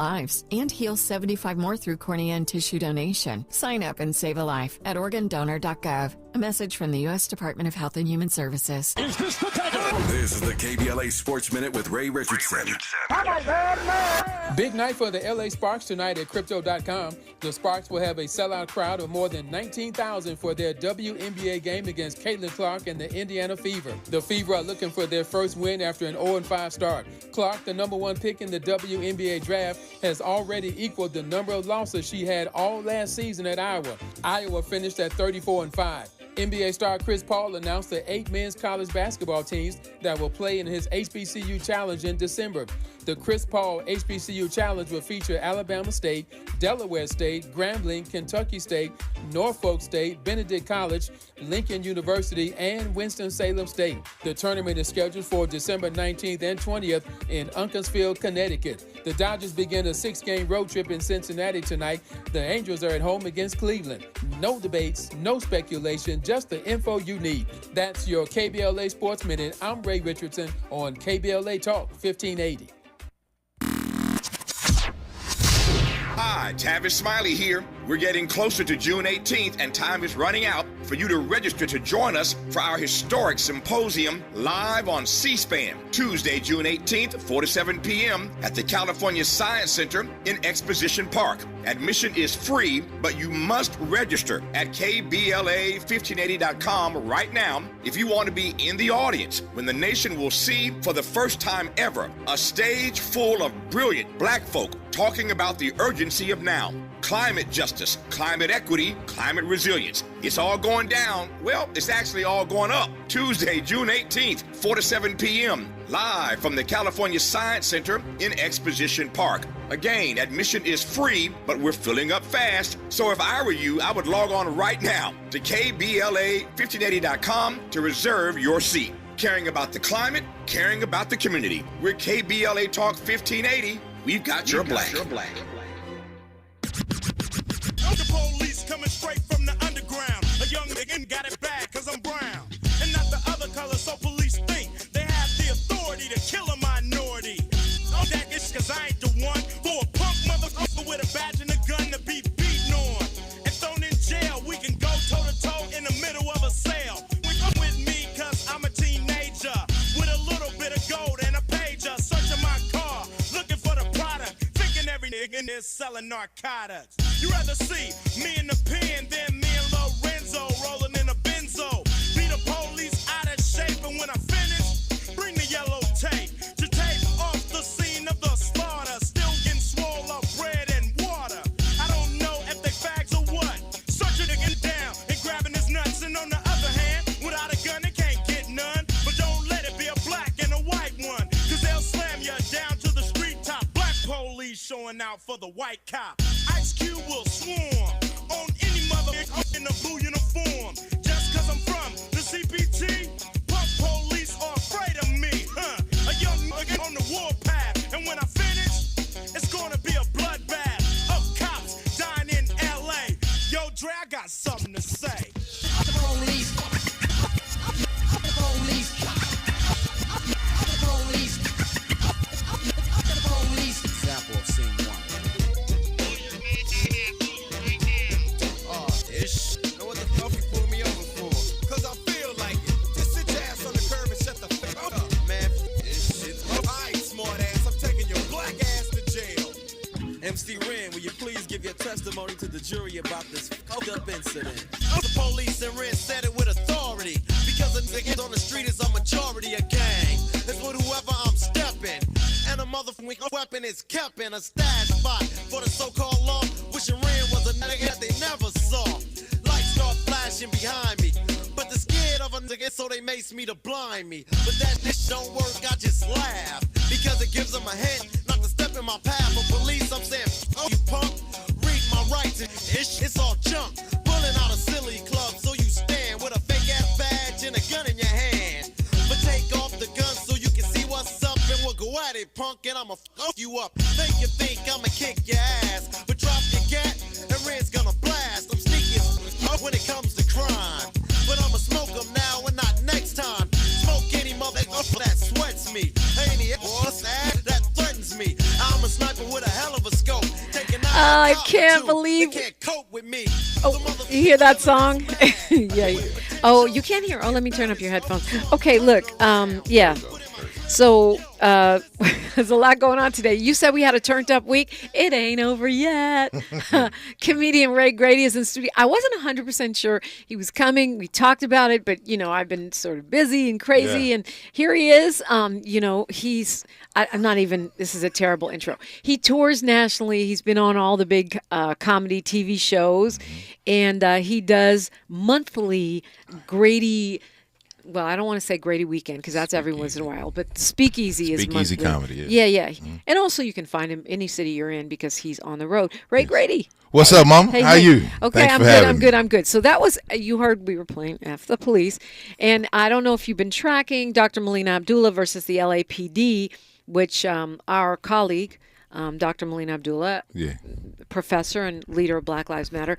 lives and heal 75 more through cornea and tissue donation. Sign up and save a life at organdonor.gov. A message from the U.S. Department of Health and Human Services. Is this the tiger? This is the KBLA Sports Minute with Ray Richardson. Big night for the LA Sparks tonight at Crypto.com. The Sparks will have a sellout crowd of more than 19,000 for their WNBA game against Caitlin Clark and the Indiana Fever. The Fever are looking for their first win after an 0-5 start. Clark, the number one pick in the WNBA draft, has already equaled the number of losses she had all last season at Iowa. Iowa finished at 34-5. NBA star Chris Paul announced the 8 men's college basketball teams that will play in his HBCU Challenge in December. The Chris Paul HBCU Challenge will feature Alabama State, Delaware State, Grambling, Kentucky State, Norfolk State, Benedict College, Lincoln University, and Winston-Salem State. The tournament is scheduled for December 19th and 20th in Uncasville, Connecticut. The Dodgers begin a 6-game road trip in Cincinnati tonight. The Angels are at home against Cleveland. No debates, no speculation, just the info you need. That's your KBLA Sports Minute. I'm Ray Richardson on KBLA Talk 1580. Hi, Tavis Smiley here. We're getting closer to June 18th, and time is running out for you to register to join us for our historic symposium live on C-SPAN, Tuesday, June 18th, 4 to 7 p.m. at the California Science Center in Exposition Park. Admission is free, but you must register at KBLA1580.com right now if you want to be in the audience when the nation will see for the first time ever a stage full of brilliant black folk talking about the urgency of now. Climate justice, climate equity, climate resilience. It's all going down. Well, it's actually all going up. Tuesday, June 18th, 4 to 7 p.m. live from the California Science Center in Exposition Park. Again, admission is free, but we're filling up fast. So if I were you, I would log on right now to KBLA1580.com to reserve your seat. Caring about the climate, caring about the community. We're KBLA Talk 1580. We've got your black. The police coming straight from the underground. A young nigga got it bad cause I'm brown. And not the other color, so police think they have the authority to kill a minority. Oh, that is cause I ain't the one for a punk motherfucker with a badge and a gun to be beaten on. And thrown in jail, we can go toe to toe in the middle of a sale. Come with me cause I'm a teenager with a little bit of gold and a pager. Searching my car, looking for the product. Thinking every nigga is selling narcotics. You rather see me in the pen than me and Lorenzo rolling in a benzo. Be the police out of shape, and when I finish, bring the yellow tape to tape off the scene of the slaughter. Still getting swole up bread and water. I don't know if they fags or what. Searching to get down and grabbing his nuts. And on the other hand, without a gun, they can't get none. But don't let it be a black and a white one, cause they'll slam you down to the street top. Black police showing out for the white cop. Ice Cube will swarm on any motherfucker in a blue uniform. Just cause I'm from the CPT, punk police are afraid of me, huh? A young nigga on the warpath, and when I finish, it's gonna be a bloodbath of cops dying in LA. Yo, Dre, I got something to say. The police. The police. The police. The police. Example of scene 1. Know what the fuck you pull me over for? Cause I feel like it. Just sit your ass on the curb and shut the fuck up, man. This shit's up. Alright, smart ass, I'm taking your black ass to jail. MC Ren, will you please give your testimony to the jury about this fucked up incident? The police and Ren said it with authority. Because the niggas on the street is a majority of gang. It's with whoever I'm stepping. And a motherfucking weapon is kept in a stash spot for the so-called law. Wishing Ren was a nigga that they never saw. Lights start flashing behind me, but they're scared of a nigga, so they mace me to blind me. But that this don't work, I just laugh, because it gives them a hint not to step in my path. For police, I'm saying, oh, you punk, read my rights, it's all junk. Pulling out a silly club, so you stand with a fake-ass badge and a gun in your hand. But take off the gun so you can see what's up, and we'll go at it, punk, and I'ma fuck you up. Think you think I'ma kick your ass, but drop your gat, and Red's gonna blast. I'm sneaky when it comes to crime, but I'ma smoke them now and not next time. Smoke any motherfucker that sweats me, any ass that threatens me. I'm a sniper with a hell of a I can't believe. They can't cope with me. Oh, you hear that song? Yeah. Oh, you can't hear. Oh, let me turn up your headphones. Okay, look. Yeah. So there's a lot going on today. You said we had a turned up week. It ain't over yet. Comedian Ray Grady is in studio. I wasn't 100% sure he was coming. We talked about it, but, you know, I've been sort of busy and crazy. Yeah. And here he is. You know, I'm not even, this is a terrible intro. He tours nationally. He's been on all the big comedy TV shows. And he does monthly Grady. Well, I don't want to say Grady Weekend because that's every once in a while, but Speakeasy is monthly. Speakeasy comedy, Yeah. Mm-hmm. And also you can find him any city you're in because he's on the road. Ray Grady. What's up, Mom? Hey, How you? Okay, I'm good. So that was, you heard we were playing F the Police. And I don't know if you've been tracking Dr. Melina Abdullah versus the LAPD, which our colleague, Dr. Melina Abdullah, professor and leader of Black Lives Matter,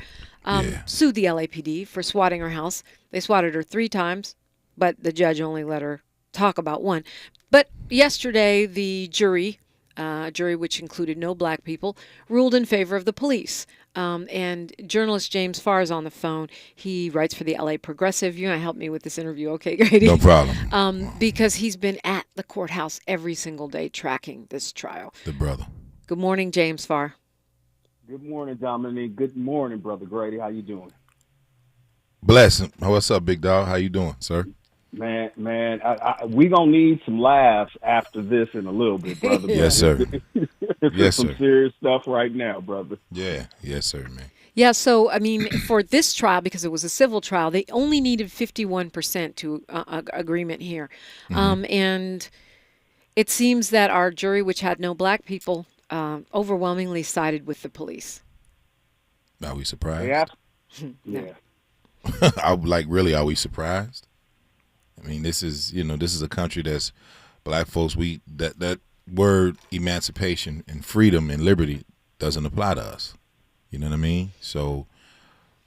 sued the LAPD for swatting her house. They swatted her 3 times. But the judge only let her talk about 1. But yesterday, the jury which included no black people, ruled in favor of the police. And journalist James Farr is on the phone. He writes for the LA Progressive. You're going to help me with this interview, okay, Grady? No problem. Because he's been at the courthouse every single day tracking this trial. The brother. Good morning, James Farr. Good morning, Dominique. Good morning, Brother Grady. How you doing? Blessing. What's up, big dog? How you doing, sir? Man, we gonna need some laughs after this in a little bit, brother. Yes, sir. Yes, some sir. Serious stuff right now, brother. Yeah, yes, sir, man. Yeah, so, I mean, for this trial, because it was a civil trial, they only needed 51% to agreement here. And it seems that our jury, which had no black people, overwhelmingly sided with the police. Are we surprised? Yeah. Really, are we surprised? I mean, this is a country that's black folks. That word emancipation and freedom and liberty doesn't apply to us. You know what I mean? So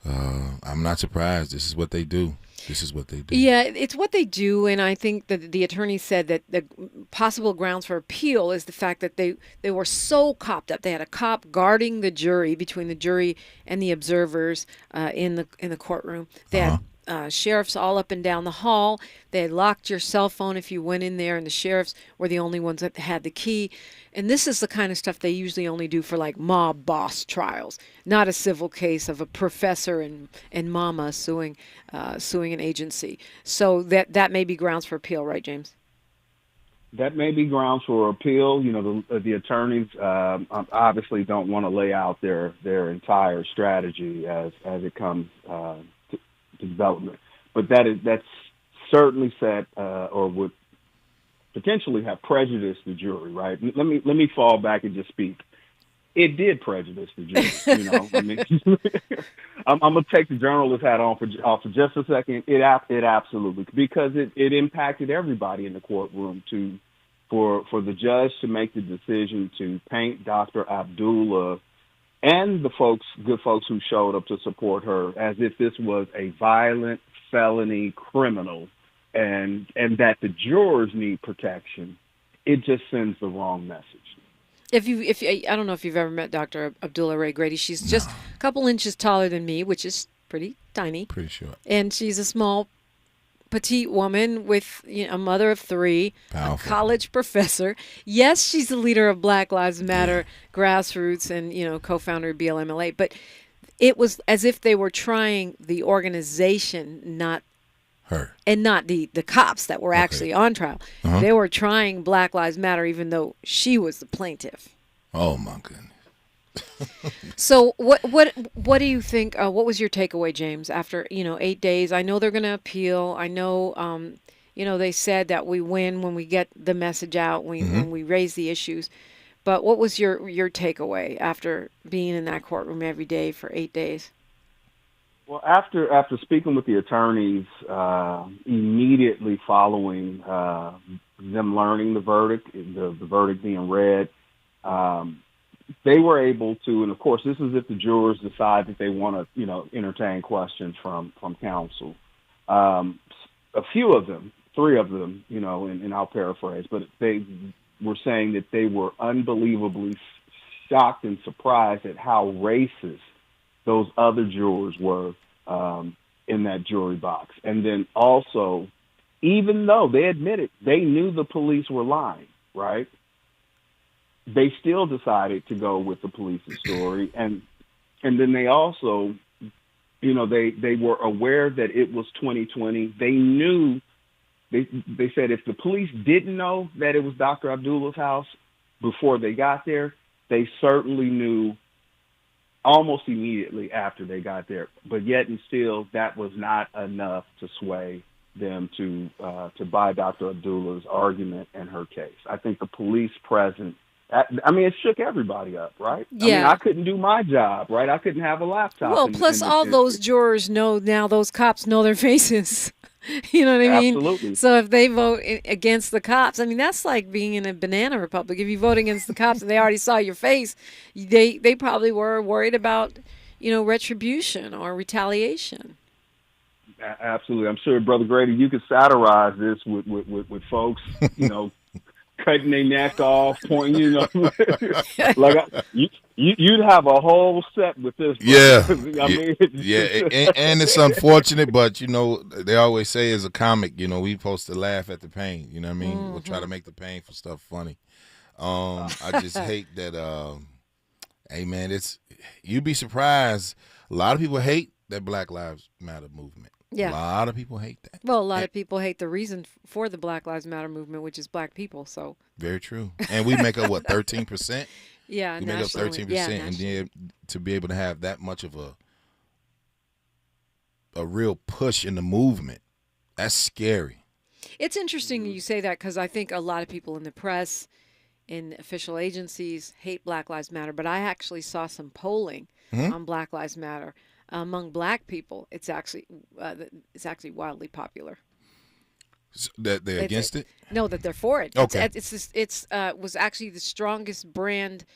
I'm not surprised. This is what they do. Yeah, it's what they do, and I think that the attorney said that the possible grounds for appeal is the fact that they were so copped up. They had a cop guarding the jury, between the jury and the observers in the courtroom. They had sheriffs all up and down the hall. They had locked your cell phone if you went in there, and the sheriffs were the only ones that had the key. And this is the kind of stuff they usually only do for like mob boss trials, not a civil case of a professor and mama suing an agency. So that may be grounds for appeal, right, James? That may be grounds for appeal. You know, the attorneys obviously don't want to lay out their entire strategy as it comes to development, but that's certainly set or would potentially have prejudiced the jury, right? Let me fall back and just speak. It did prejudice the jury. You know, I mean, I'm gonna take the journalist hat off for just a second. It absolutely, because it impacted everybody in the courtroom for the judge to make the decision to paint Dr. Abdullah and the good folks who showed up to support her as if this was a violent felony criminal and that the jurors need protection. It just sends the wrong message. If I don't know if you've ever met Dr. Abdullah Ray Grady. She's just a couple inches taller than me, which is pretty tiny. Pretty short. And she's a small, petite woman with a mother of 3, Powerful. A college professor. Yes, she's the leader of Black Lives Matter grassroots and co-founder of BLMLA. But it was as if they were trying the organization, not her, and not the cops that were actually on trial. They were trying Black Lives Matter, even though she was the plaintiff. Oh my goodness. So what do you think? What was your takeaway, James? After 8 days, I know they're going to appeal. I know they said that we win when we get the message out, when we raise the issues. But what was your takeaway after being in that courtroom every day for 8 days? Well, after speaking with the attorneys immediately following them learning the verdict, the verdict being read, they were able to, and of course, this is if the jurors decide that they want to, entertain questions from counsel. A few of them, 3 of them, and I'll paraphrase, but they were saying that they were unbelievably shocked and surprised at how racist those other jurors were in that jury box. And then also, even though they admitted they knew the police were lying, right? They still decided to go with the police's story. And then they also, they were aware that it was 2020. They knew, they said if the police didn't know that it was Dr. Abdullah's house before they got there, they certainly knew almost immediately after they got there. But yet and still, that was not enough to sway them to buy Dr. Abdullah's argument and her case. I think the police presence, it shook everybody up, right? Yeah. I couldn't do my job, right? I couldn't have a laptop. Well, plus all those jurors know now, those cops know their faces. You know what I mean? Absolutely. So if they vote against the cops, that's like being in a banana republic. If you vote against the cops and they already saw your face, they probably were worried about, retribution or retaliation. Absolutely. I'm sure, Brother Grady, you could satirize this with folks, cutting their neck off, pointing, you'd have a whole set with this. Yeah. And it's unfortunate, but, they always say as a comic, we supposed to laugh at the pain, you know what I mean? We'll try to make the painful stuff funny. I just hate that, hey, man, you'd be surprised. A lot of people hate that Black Lives Matter movement. Yeah. A lot of people hate that. Well, a lot of people hate the reason for the Black Lives Matter movement, which is black people. So very true. And we make up, 13%? Yeah, we make up 13%. Yeah, and then to be able to have that much of a real push in the movement, that's scary. It's interesting you say that because I think a lot of people in the press, in official agencies, hate Black Lives Matter. But I actually saw some polling on Black Lives Matter. Among black people, it's actually wildly popular. So that they're against it? No, that they're for it. Okay. It's was actually the strongest brand.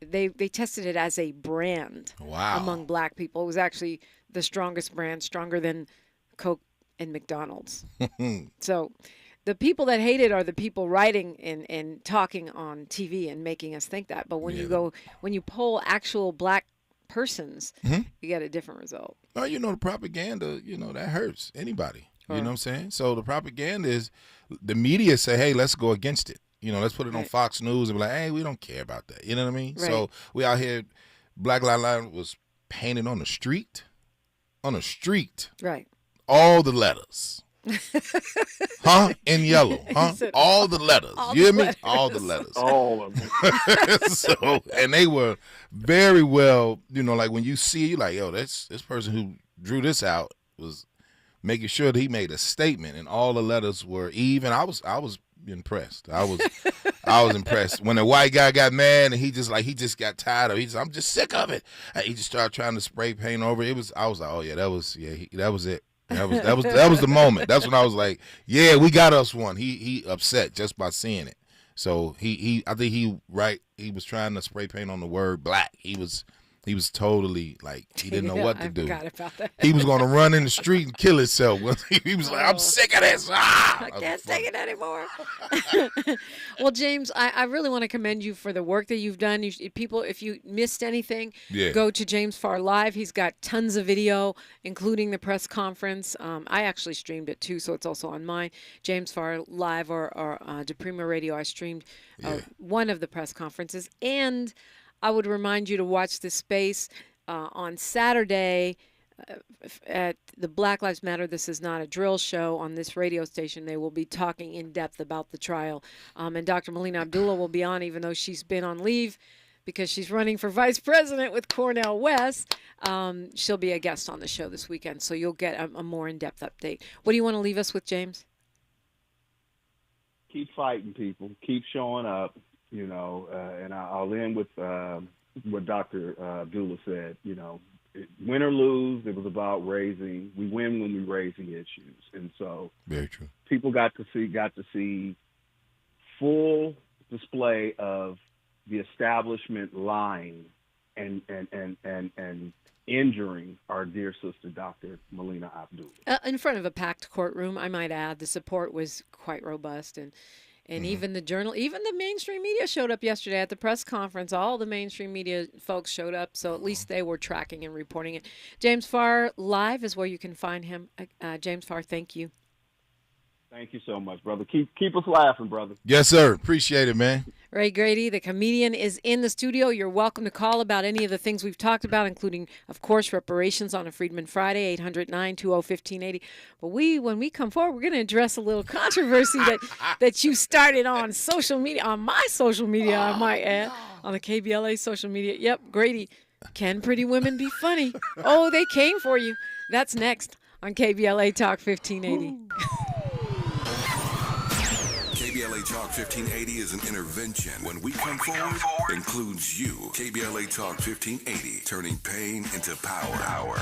They tested it as a brand. Wow. Among black people. It was actually the strongest brand, stronger than Coke and McDonald's. So the people that hate it are the people writing and talking on TV and making us think that. But when you poll actual black persons, you get a different result. Oh, the propaganda, that hurts anybody. You know what I'm saying? So the propaganda is the media say, hey, let's go against it. Let's put it on Fox News and be like, hey, we don't care about that. You know what I mean? Right. So we out here, Black Lives Matter was painted on the street. On the street. Right. All the letters. In yellow, all the letters. You hear me? All the letters. All of them. So, and they were very well, like when you see, you like, yo, this person who drew this out was making sure that he made a statement, and all the letters were even. I was impressed. I was impressed when the white guy got mad and he just got tired of it. He said, I'm just sick of it. And he just started trying to spray paint over it. I was like, oh yeah, that was it. That was the moment. That's when I was like, yeah, we got us one. He upset just by seeing it. So I think he was trying to spray paint on the word black. He was totally like, he didn't know what to do. I forgot about that. He was going to run in the street and kill himself. He was like, I'm sick of this. I can't take it anymore. Well, James, I really want to commend you for the work that you've done. People, if you missed anything, go to James Farr Live. He's got tons of video, including the press conference. I actually streamed it too, so it's also on mine. James Farr Live or DiPrima Radio. I streamed one of the press conferences, and I would remind you to watch this space on Saturday at the Black Lives Matter This Is Not a Drill show on this radio station. They will be talking in depth about the trial. And Dr. Melina Abdullah will be on, even though she's been on leave because she's running for vice president with Cornel West. She'll be a guest on the show this weekend, so you'll get a more in-depth update. What do you want to leave us with, James? Keep fighting, people. Keep showing up. And I'll end with what Dr. Abdullah said. Win or lose, it was about raising. We win when we raise the issues, and so very true. People got to see full display of the establishment lying and injuring our dear sister, Dr. Melina Abdullah. In front of a packed courtroom, I might add, the support was quite robust, and And even the journal, even the mainstream media showed up yesterday at the press conference. All the mainstream media folks showed up, so at least they were tracking and reporting it. James Farr Live is where you can find him. James Farr, thank you. Thank you so much, brother. Keep us laughing, brother. Yes, sir. Appreciate it, man. Ray Grady, the comedian, is in the studio. You're welcome to call about any of the things we've talked about, including, of course, reparations on a Freedman Friday, 800-920-1580. But when we come forward, we're going to address a little controversy that you started on social media, on my social media, I might add, on the KBLA social media. Yep, Grady, can pretty women be funny? Oh, they came for you. That's next on KBLA Talk 1580. KBLA Talk 1580 is an intervention. When we come forward, includes you. KBLA Talk 1580, turning pain into power.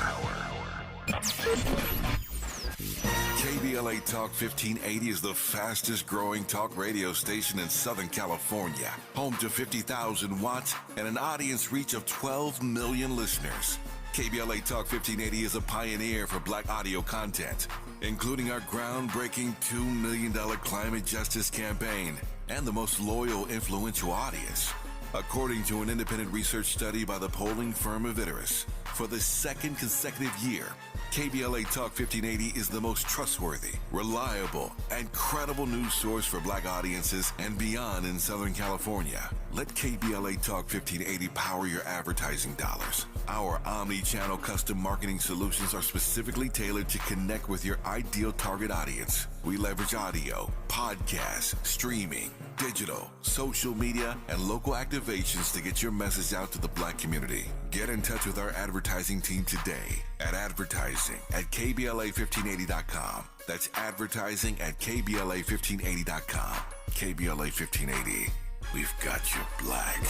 KBLA Talk 1580 is the fastest growing talk radio station in Southern California. Home to 50,000 watts and an audience reach of 12 million listeners. KBLA Talk 1580 is a pioneer for black audio content, including our groundbreaking $2 million climate justice campaign and the most loyal, influential audience. According to an independent research study by the polling firm Aviterus, for the second consecutive year, KBLA Talk 1580 is the most trustworthy, reliable, and credible news source for black audiences and beyond in Southern California. Let KBLA Talk 1580 power your advertising dollars. Our omni-channel custom marketing solutions are specifically tailored to connect with your ideal target audience. We leverage audio, podcasts, streaming, digital, social media, and local activations to get your message out to the black community. Get in touch with our advertising team today at advertising@kbla1580.com. That's advertising@kbla1580.com. KBLA 1580. We've got you black.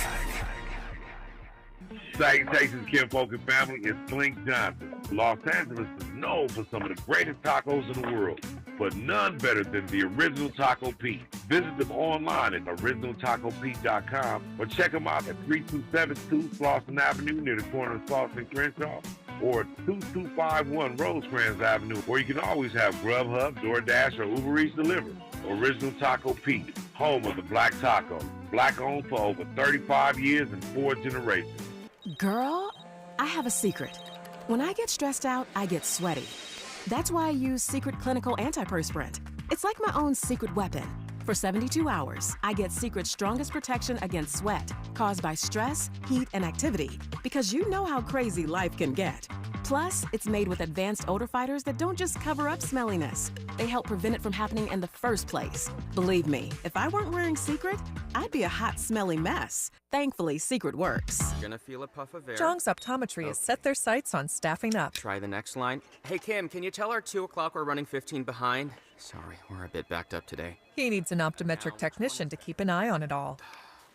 Salutations, kinfolk and family. It's Slink Johnson. Los Angeles is known for some of the greatest tacos in the world, but none better than the Original Taco Pete. Visit them online at originaltacopete.com or check them out at 3272 Slauson Avenue near the corner of Slauson and Crenshaw, or 2251 Rosecrans Avenue, where you can always have Grubhub, DoorDash, or Uber Eats delivered. Original Taco Pete, home of the Black Taco. Black owned for over 35 years and 4 generations. Girl, I have a secret. When I get stressed out, I get sweaty. That's why I use Secret Clinical Antiperspirant. It's like my own secret weapon. For 72 hours, I get Secret's strongest protection against sweat caused by stress, heat, and activity, because you know how crazy life can get. Plus, it's made with advanced odor fighters that don't just cover up smelliness. They help prevent it from happening in the first place. Believe me, if I weren't wearing Secret, I'd be a hot, smelly mess. Thankfully, Secret works. Gonna feel a puff of air. Jong's Optometry has set their sights on staffing up. Try the next line. Hey, Kim, can you tell our 2 o'clock we're running 15 behind? Sorry, we're a bit backed up today. He needs an optometric technician to keep an eye on it all.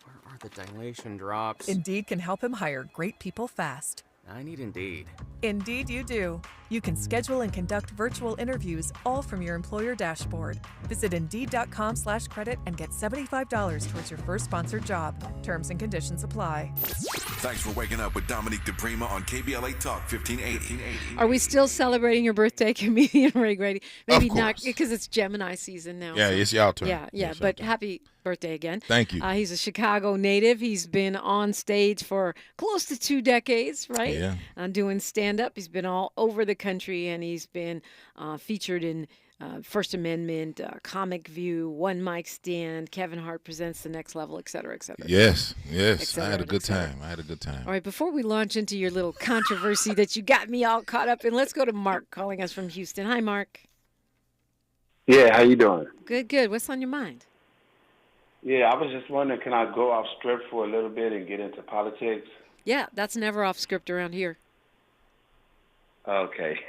Where are the dilation drops? Indeed can help him hire great people fast. I need Indeed. Indeed you do. You can schedule and conduct virtual interviews all from your employer dashboard. Visit Indeed.com/credit and get $75 towards your first sponsored job. Terms and conditions apply. Thanks for waking up with Dominique DiPrima on KBLA Talk 1580. Are we still celebrating your birthday, comedian Ray Grady? Maybe not, because it's Gemini season now. Yeah, so. it's y'all turn. Yeah, but happy birthday again. Thank you. He's a Chicago native. He's been on stage for close to 2 decades, right? Yeah. Doing stand-up. He's been all over the country, and he's been featured in First Amendment, Comic View, One Mic Stand, Kevin Hart Presents, The Next Level, et cetera, et cetera. Yes. Et cetera, I had a good time. All right, before we launch into your little controversy that you got me all caught up in, let's go to Mark calling us from Houston. Hi, Mark. Yeah, how you doing? Good. What's on your mind? Yeah, I was just wondering, can I go off script for a little bit and get into politics? Yeah, that's never off script around here. Okay.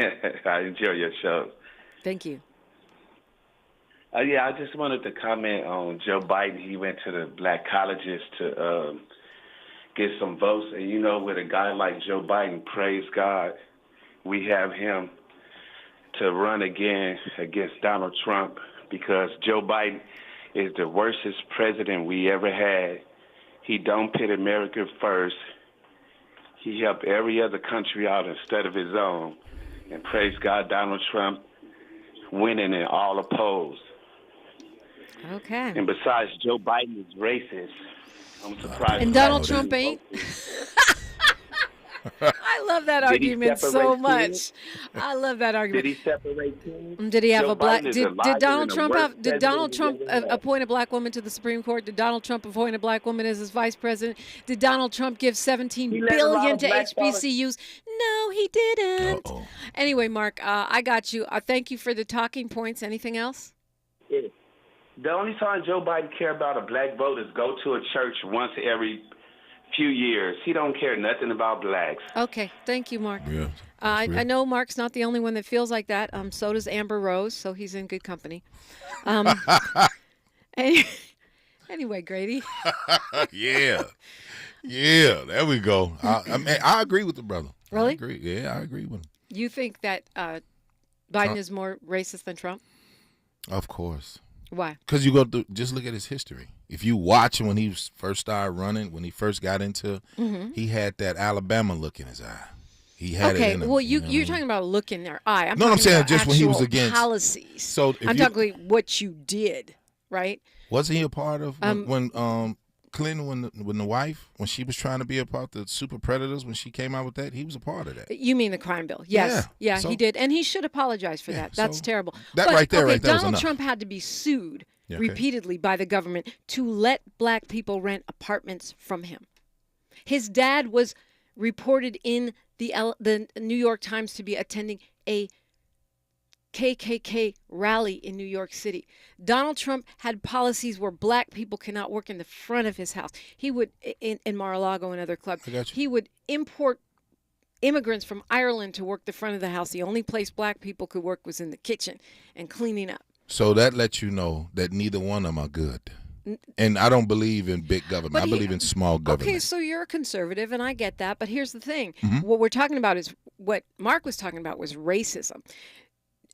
I enjoy your show. Thank you. Yeah, I just wanted to comment on Joe Biden. He went to the black colleges to get some votes. And, you know, with a guy like Joe Biden, praise God, we have him to run again against Donald Trump, because Joe Biden is the worstest president we ever had. He don't put America first. He helped every other country out instead of his own. And praise God, Donald Trump winning in all opposed. Okay. And besides, Joe Biden is racist. I'm surprised. And Donald Trump ain't. I love that argument so much. I love that argument. Did he separate teams? Did he have Joe a black? Biden is Did alive Donald and the Trump worst have? Did Donald Trump president we've ever had. appoint a black woman to the Supreme Court? Did Donald Trump appoint a black woman as his vice president? Did Donald Trump give $17 billion to HBCUs? No, he didn't. Uh-oh. Anyway, Mark, I got you. Thank you for the talking points. Anything else? Yeah. The only time Joe Biden care about a black vote is go to a church once every few years. He don't care nothing about blacks. Okay, thank you, Mark. Yeah. I know Mark's not the only one that feels like that. So does Amber Rose, so he's in good company. Anyway, Grady. Yeah. There we go. I agree with the brother. Really? I agree. Yeah, I agree with him. You think that Biden Trump. is more racist than Trump? Of course. Why? Because just look at his history. If you watch when he first started running, when he first got into, he had that Alabama look in his eye. He had it in him. Well, you're talking about a look in their eye. No, I'm saying about just when he was actual against policies. So I'm talking what you did, right? Wasn't he a part of when Clinton, when the wife, when she was trying to be a part of the super predators, when she came out with that, he was a part of that. You mean the crime bill? Yes. Yeah, So- he did. And he should apologize for that. That's so terrible. that But, right there was Donald enough. Trump had to be sued Yeah, okay. repeatedly by the government to let black people rent apartments from him. His dad was reported in the New York Times to be attending a KKK rally in New York City. Donald Trump had policies where black people cannot work in the front of his house. He would, in Mar-a-Lago and other clubs, he would import immigrants from Ireland to work the front of the house. The only place black people could work was in the kitchen and cleaning up. So that lets you know that neither one of them are good. And I don't believe in big government. I believe in small government. Okay, so you're a conservative, and I get that. But here's the thing. Mhm. What we're talking about is what Mark was talking about was racism.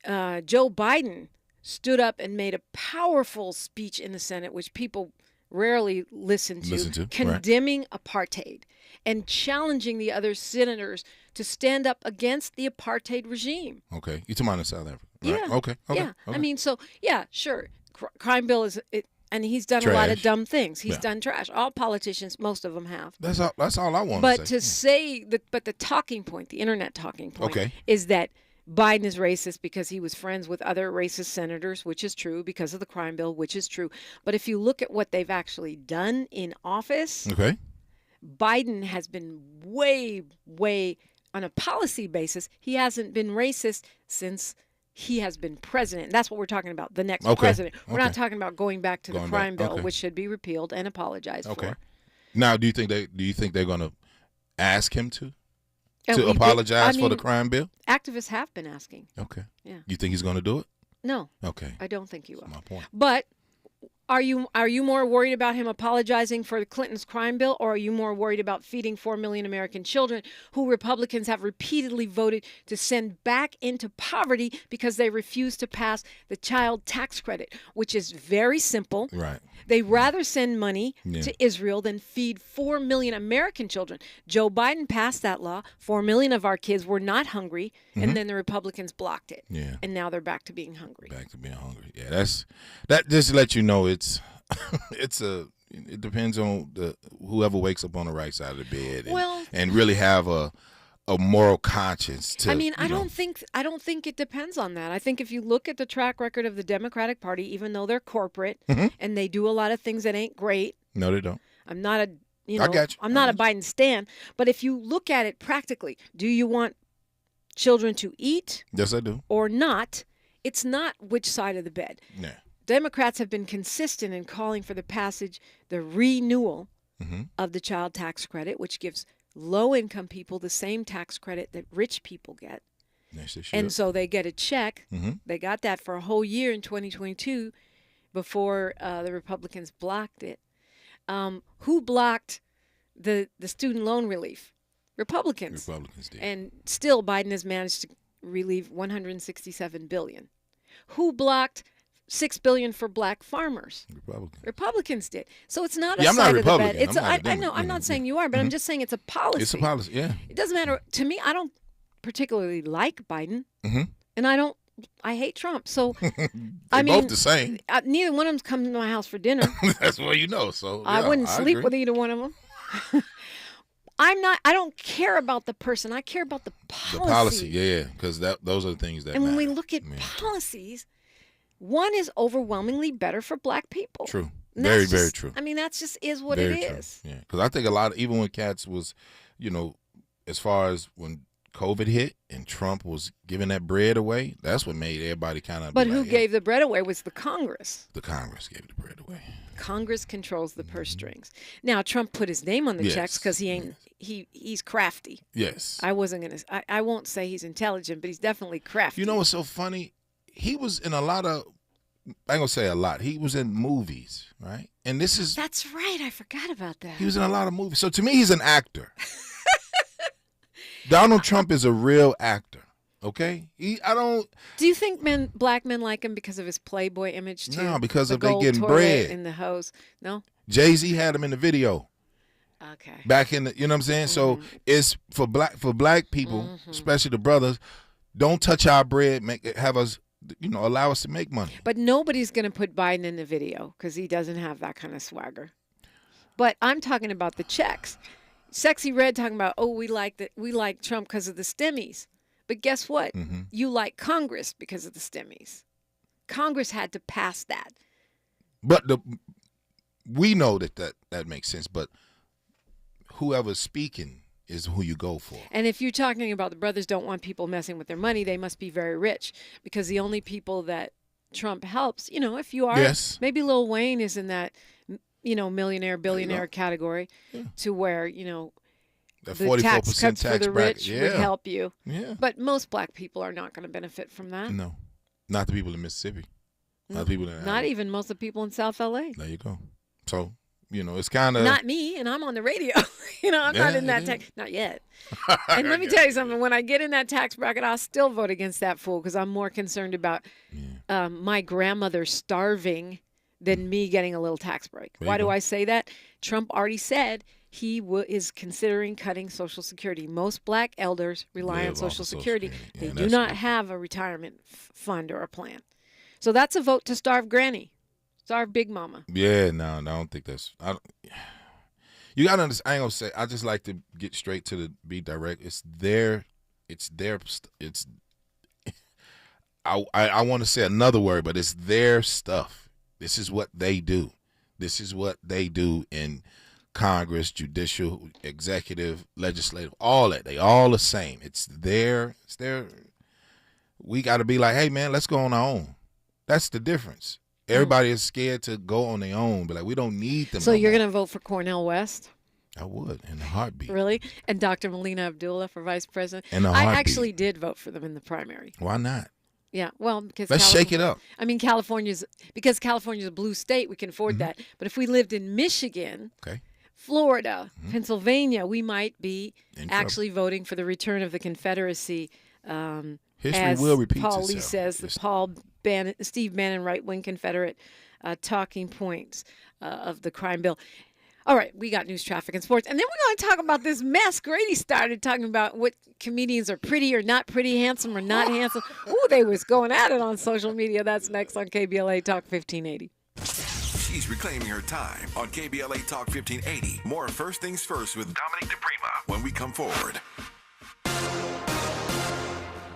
Joe Biden stood up and made a powerful speech in the Senate, which people rarely listen to, condemning apartheid and challenging the other senators to stand up against the apartheid regime. Okay. You're talking about in South Africa. Right? Yeah. Okay. Yeah. Okay. I mean, so, yeah, sure. Crime bill is... And he's done a lot of dumb things. He's done trash. All politicians, most of them have. That's all I want to say. But to say that, but the talking point, the internet talking point, is that Biden is racist because he was friends with other racist senators, which is true, because of the crime bill, which is true. But if you look at what they've actually done in office, Biden has been way, on a policy basis, he hasn't been racist since he has been president. That's what we're talking about, the next president. We're not talking about going back to the crime bill, which should be repealed and apologized for. Now, do you think they're going to ask him to apologize for the crime bill? Activists have been asking. Okay. Yeah. You think he's going to do it? No. Okay. I don't think he will. That's my point. But are you more worried about him apologizing for Clinton's crime bill, or are you more worried about feeding 4 million American children who Republicans have repeatedly voted to send back into poverty because they refuse to pass the child tax credit, which is very simple. Right. They rather send money to Israel than feed 4 million American children. Joe Biden passed that law. 4 million of our kids were not hungry, and then the Republicans blocked it. Yeah. And now they're back to being hungry. Back to being hungry. Yeah, that just lets you know it depends on whoever wakes up on the right side of the bed and really have a moral conscience to. I mean, I don't think it depends on that. I think if you look at the track record of the Democratic Party, even though they're corporate and they do a lot of things that ain't great. No, they don't. I'm not a I got you. I'm not a Biden stan, but if you look at it practically, do you want children to eat? Yes, I do. Or not? It's not which side of the bed. Yeah. Democrats have been consistent in calling for the passage, the renewal of the child tax credit, which gives low-income people the same tax credit that rich people get. Yes, and so they get a check. They got that for a whole year in 2022 before the Republicans blocked it. Who blocked the student loan relief? Republicans. Republicans did. And still Biden has managed to relieve $167 billion. Who blocked $6 billion for black farmers? Republicans did. So it's not a I'm side not a of the Republican. bed. It's I know. I'm not saying you are, but I'm just saying it's a policy. It's a policy. Yeah. It doesn't matter to me. I don't particularly like Biden, and I don't I hate Trump. So, both the same. Neither one of them's coming to my house for dinner. That's what you know. So yeah, I wouldn't sleep agree. with either one of them. I don't care about the person. I care about the policy. The policy, yeah, because those are the things that And when matter. we look at policies, one is overwhelmingly better for black people. True. And Very, that's very just- true. I mean, that's just is what Very it true. is. Yeah, because I think a lot, even when cats was, as far as when COVID hit and Trump was giving that bread away, that's what made everybody kind of. But who gave the bread away was the Congress. The Congress gave the bread away. Congress controls the purse strings. Now Trump put his name on the Yes, checks because he ain't he's crafty. Yes. I won't say he's intelligent, but he's definitely crafty. You know what's so funny? He was in a lot of. I ain't gonna say a lot. He was in movies, right? And this is. That's right. I forgot about that. He was in a lot of movies. So to me, he's an actor. Donald Trump is a real actor. Okay, Do you think black men like him because of his Playboy image too? No, because the of they gold getting toilet bread in the hose. No. Jay-Z had him in the video. Okay. Back in the, you know what I'm saying? So it's for black people, especially the brothers, don't touch our bread, have us, allow us to make money. But nobody's going to put Biden in the video because he doesn't have that kind of swagger. But I'm talking about the checks. Sexy Red talking about, we like Trump because of the stimmies. But guess what? You like Congress because of the stimmies. Congress had to pass that. But we know that makes sense. But whoever's speaking is who you go for. And if you're talking about the brothers don't want people messing with their money, they must be very rich because the only people that Trump helps, if you are, maybe Lil Wayne is in that, millionaire, billionaire category to where, that the 44% tax cuts for the rich would help you. Yeah. But most black people are not going to benefit from that. No, not the people in Mississippi. Not the people in Not even most of the people in South LA. There you go. So, it's kind of. Not me, and I'm on the radio. I'm not in that tax. Not yet. And let me tell you something. When I get in that tax bracket, I'll still vote against that fool because I'm more concerned about my grandmother starving than me getting a little tax break. Why do I say that? Trump already said he is considering cutting Social Security. Most black elders rely on Social Security. They do not have a retirement fund or a plan. So that's a vote to starve Granny. Starve Big Mama. Yeah, no, I don't think that's. You gotta understand. I ain't gonna say. I just like to get straight to be direct. It's their. I want to say another word, but it's their stuff. This is what they do. This is what they do in Congress, judicial, executive, legislative, all that. They all the same. It's their. We got to be like, hey man, let's go on our own. That's the difference. Everybody is scared to go on their own, but we don't need them. So you're going to vote for Cornel West? I would, in a heartbeat. Really? And Dr. Melina Abdullah for vice president? In a heartbeat. I actually did vote for them in the primary. Why not? Yeah, well, because let's shake it up. I mean, California's a blue state. We can afford that. But if we lived in Michigan, Florida, Pennsylvania, we might be actually voting for the return of the Confederacy. History will repeat Paul itself. Lee says, the Steve Bannon right-wing Confederate talking points of the crime bill. All right, we got news, traffic, and sports. And then we're going to talk about this mess. Grady started talking about what comedians are pretty or not pretty, handsome or not handsome. Ooh, they was going at it on social media. That's next on KBLA Talk 1580. She's reclaiming her time on KBLA Talk 1580. More First Things First with Dominique DiPrima when we come forward.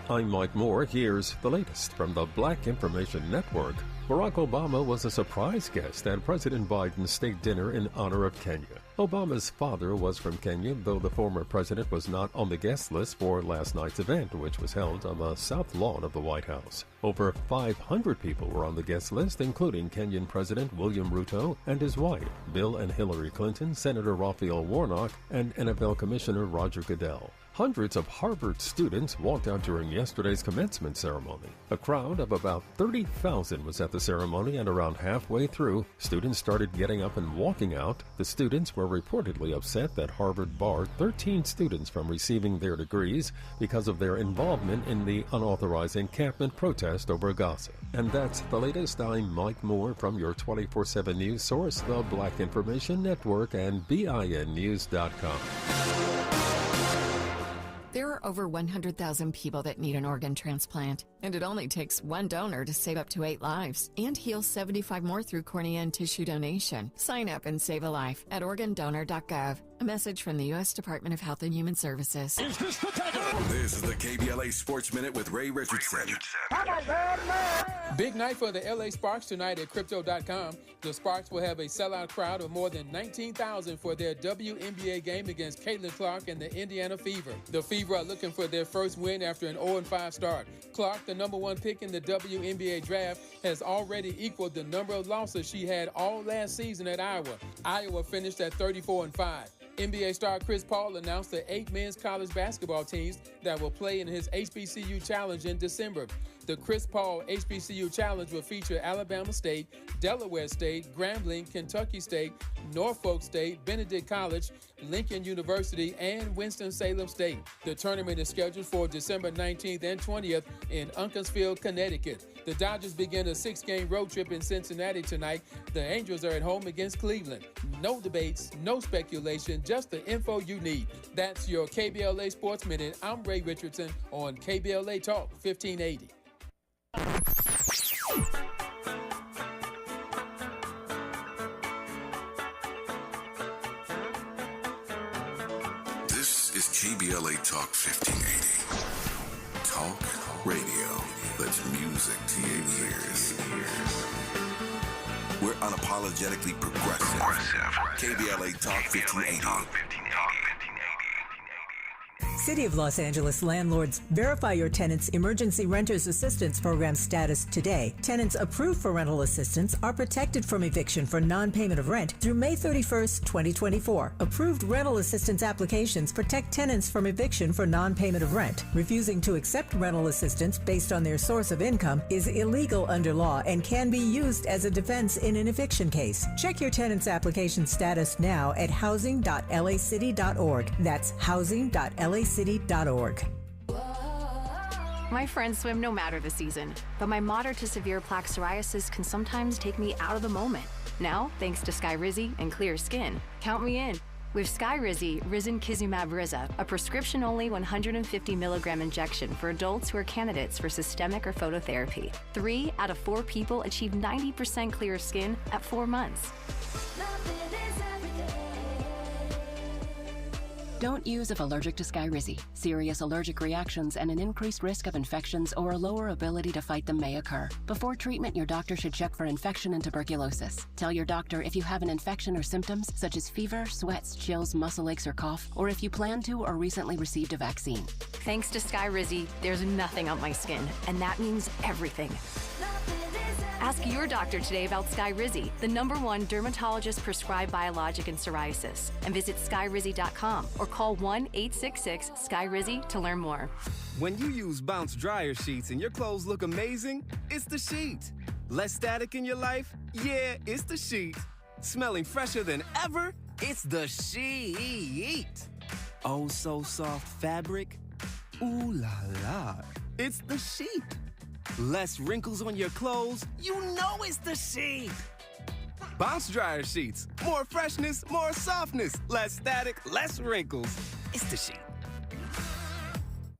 I'm Mike Moore. Here's the latest from the Black Information Network. Barack Obama was a surprise guest at President Biden's state dinner in honor of Kenya. Obama's father was from Kenya, though the former president was not on the guest list for last night's event, which was held on the south lawn of the White House. Over 500 people were on the guest list, including Kenyan President William Ruto and his wife, Bill and Hillary Clinton, Senator Raphael Warnock, and NFL Commissioner Roger Goodell. Hundreds of Harvard students walked out during yesterday's commencement ceremony. A crowd of about 30,000 was at the ceremony, and around halfway through, students started getting up and walking out. The students were reportedly upset that Harvard barred 13 students from receiving their degrees because of their involvement in the unauthorized encampment protest over Gaza. And that's the latest. I'm Mike Moore from your 24/7 news source, the Black Information Network, and BINnews.com. There are over 100,000 people that need an organ transplant, and it only takes one donor to save up to 8 lives and heal 75 more through cornea and tissue donation. Sign up and save a life at organdonor.gov. A message from the U.S. Department of Health and Human Services. This is the KBLA Sports Minute with Ray Richardson. Big night for the LA Sparks tonight at Crypto.com. The Sparks will have a sellout crowd of more than 19,000 for their WNBA game against Caitlin Clark and the Indiana Fever. The Fever are looking for their first win after an 0-5 start. Clark, the number 1 pick in the WNBA draft, has already equaled the number of losses she had all last season at Iowa. Iowa finished at 34-5. NBA star Chris Paul announced the 8 men's college basketball teams that will play in his HBCU Challenge in December. The Chris Paul HBCU Challenge will feature Alabama State, Delaware State, Grambling, Kentucky State, Norfolk State, Benedict College, Lincoln University, and Winston-Salem State. The tournament is scheduled for December 19th and 20th in Uncasville, Connecticut. The Dodgers begin a 6-game road trip in Cincinnati tonight. The Angels are at home against Cleveland. No debates, no speculation, just the info you need. That's your KBLA Sports Minute. I'm Ray Richardson on KBLA Talk 1580. This is KBLA Talk 1580. Talk radio that's music to your ears. We're unapologetically progressive. KBLA Talk 1580. City of Los Angeles landlords, verify your tenant's emergency renters assistance program status today. Tenants approved for rental assistance are protected from eviction for non-payment of rent through May 31st, 2024. Approved rental assistance applications protect tenants from eviction for non-payment of rent. Refusing to accept rental assistance based on their source of income is illegal under law and can be used as a defense in an eviction case. Check your tenant's application status now at housing.lacity.org. That's housing.lacity.org. My friends swim no matter the season, but my moderate to severe plaque psoriasis can sometimes take me out of the moment. Now, thanks to Skyrizi and clear skin, count me in. With Skyrizi, Risankizumab Riza, a prescription-only 150 milligram injection for adults who are candidates for systemic or phototherapy. 3 out of 4 people achieve 90% clear skin at 4 months. Don't use if allergic to Skyrizi. Serious allergic reactions and an increased risk of infections or a lower ability to fight them may occur. Before treatment, your doctor should check for infection and tuberculosis. Tell your doctor if you have an infection or symptoms such as fever, sweats, chills, muscle aches, or cough, or if you plan to or recently received a vaccine. Thanks to Skyrizi, there's nothing on my skin, and that means everything. Ask your doctor today about Skyrizi, the #1 dermatologist-prescribed biologic in psoriasis, and visit skyrizi.com or call 1-866-SKYRIZI to learn more. When you use Bounce dryer sheets and your clothes look amazing, it's the sheet. Less static in your life? Yeah, it's the sheet. Smelling fresher than ever? It's the sheet. Oh, so soft fabric? Ooh la la. It's the sheet. Less wrinkles on your clothes? You know it's the sheet. Bounce dryer sheets. More freshness, more softness. Less static, less wrinkles. It's the sheet.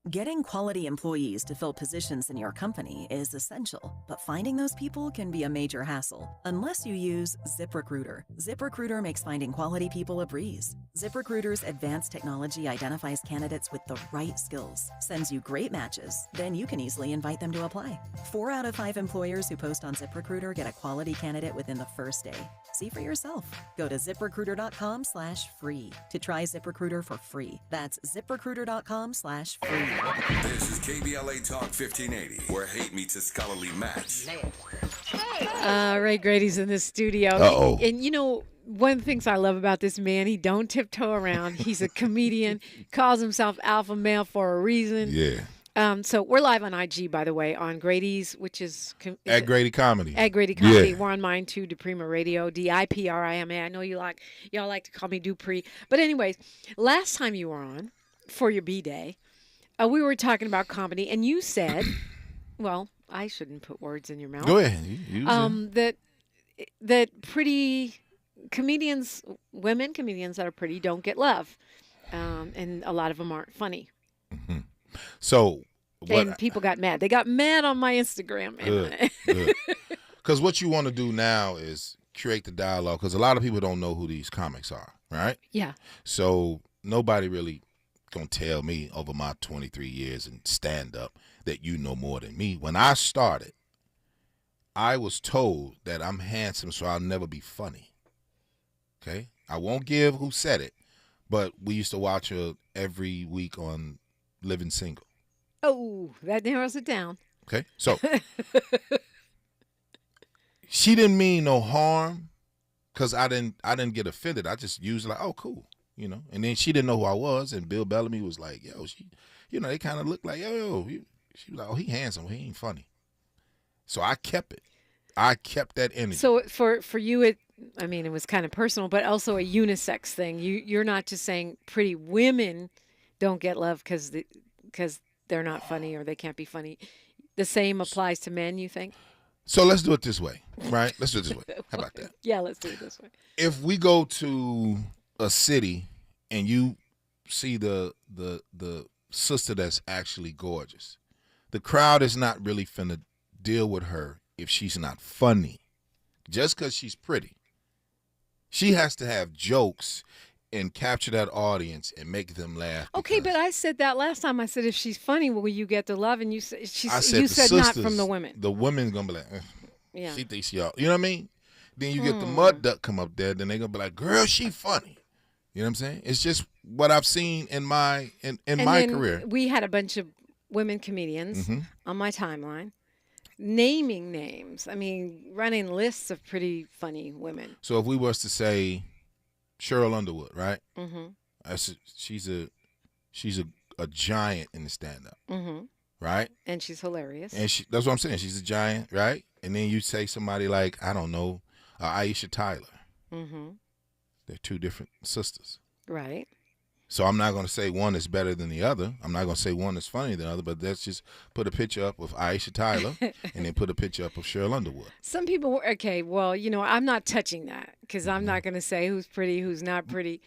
Getting quality employees to fill positions in your company is essential, but finding those people can be a major hassle unless you use ZipRecruiter. ZipRecruiter makes finding quality people a breeze. ZipRecruiter's advanced technology identifies candidates with the right skills, sends you great matches, then you can easily invite them to apply. 4 out of 5 employers who post on ZipRecruiter get a quality candidate within the first day. See for yourself. Go to ZipRecruiter.com/free to try ZipRecruiter for free. That's ZipRecruiter.com/free. This is KBLA Talk 1580, where hate meets a scholarly match. Ray Grady's in the studio. Uh-oh. And you know, one of the things I love about this man, he don't tiptoe around. He's a comedian, calls himself alpha male for a reason. Yeah. So we're live on IG, by the way, on Grady's, which is At Grady Comedy. At Grady Comedy. Yeah. We're on mine too, DiPrima Radio, DiPrima. I know y'all like to call me Dupree. But anyways, last time you were on for your B-Day, we were talking about comedy, and you said, well, I shouldn't put words in your mouth. Go ahead. You that pretty comedians, women comedians that are pretty, don't get love, and a lot of them aren't funny. Mm-hmm. So what? And people got mad. They got mad on my Instagram. Good. Because what you want to do now is create the dialogue. Because a lot of people don't know who these comics are, right? Yeah. So nobody really gonna tell me over my 23 years in stand up that you know more than me. When I started, I was told that I'm handsome, so I'll never be funny. Okay? I won't give who said it, but we used to watch her every week on Living Single. Oh, that narrows it down. Okay? So she didn't mean no harm because I didn't get offended. I just used like, oh, cool. You know, and then she didn't know who I was, and Bill Bellamy was like, yo, she, you know, they kind of looked like, yo, she was like, oh, he handsome, he ain't funny. So I kept it. I kept that energy. So for you, it was kind of personal, but also a unisex thing. You're not just saying pretty women don't get love because they're not funny or they can't be funny. The same applies to men, you think? So let's do it this way, right? Let's do it this way. How about that? Yeah, let's do it this way. If we go to a city and you see the sister that's actually gorgeous, the crowd is not really finna deal with her if she's not funny. Just because she's pretty. She has to have jokes and capture that audience and make them laugh. Okay, but I said that last time. I said if she's funny, will you get the love? And you said you said sisters, not from the women. The women's gonna be like, yeah, she thinks y'all. You know what I mean? Then you get the mud duck come up there, then they gonna be like, girl, she funny. You know what I'm saying? It's just what I've seen in my career. We had a bunch of women comedians on my timeline naming names. I mean, running lists of pretty funny women. So if we was to say Cheryl Underwood, right? Mm-hmm. She's a giant in the stand-up, right? And she's hilarious. And that's what I'm saying. She's a giant, right? And then you say somebody like, I don't know, Aisha Tyler. Mm-hmm. They're two different sisters. Right. So I'm not going to say one is better than the other. I'm not going to say one is funnier than the other, but let's just put a picture up of Aisha Tyler and then put a picture up of Cheryl Underwood. Some people, okay, well, you know, I'm not touching that because I'm not going to say who's pretty, who's not pretty.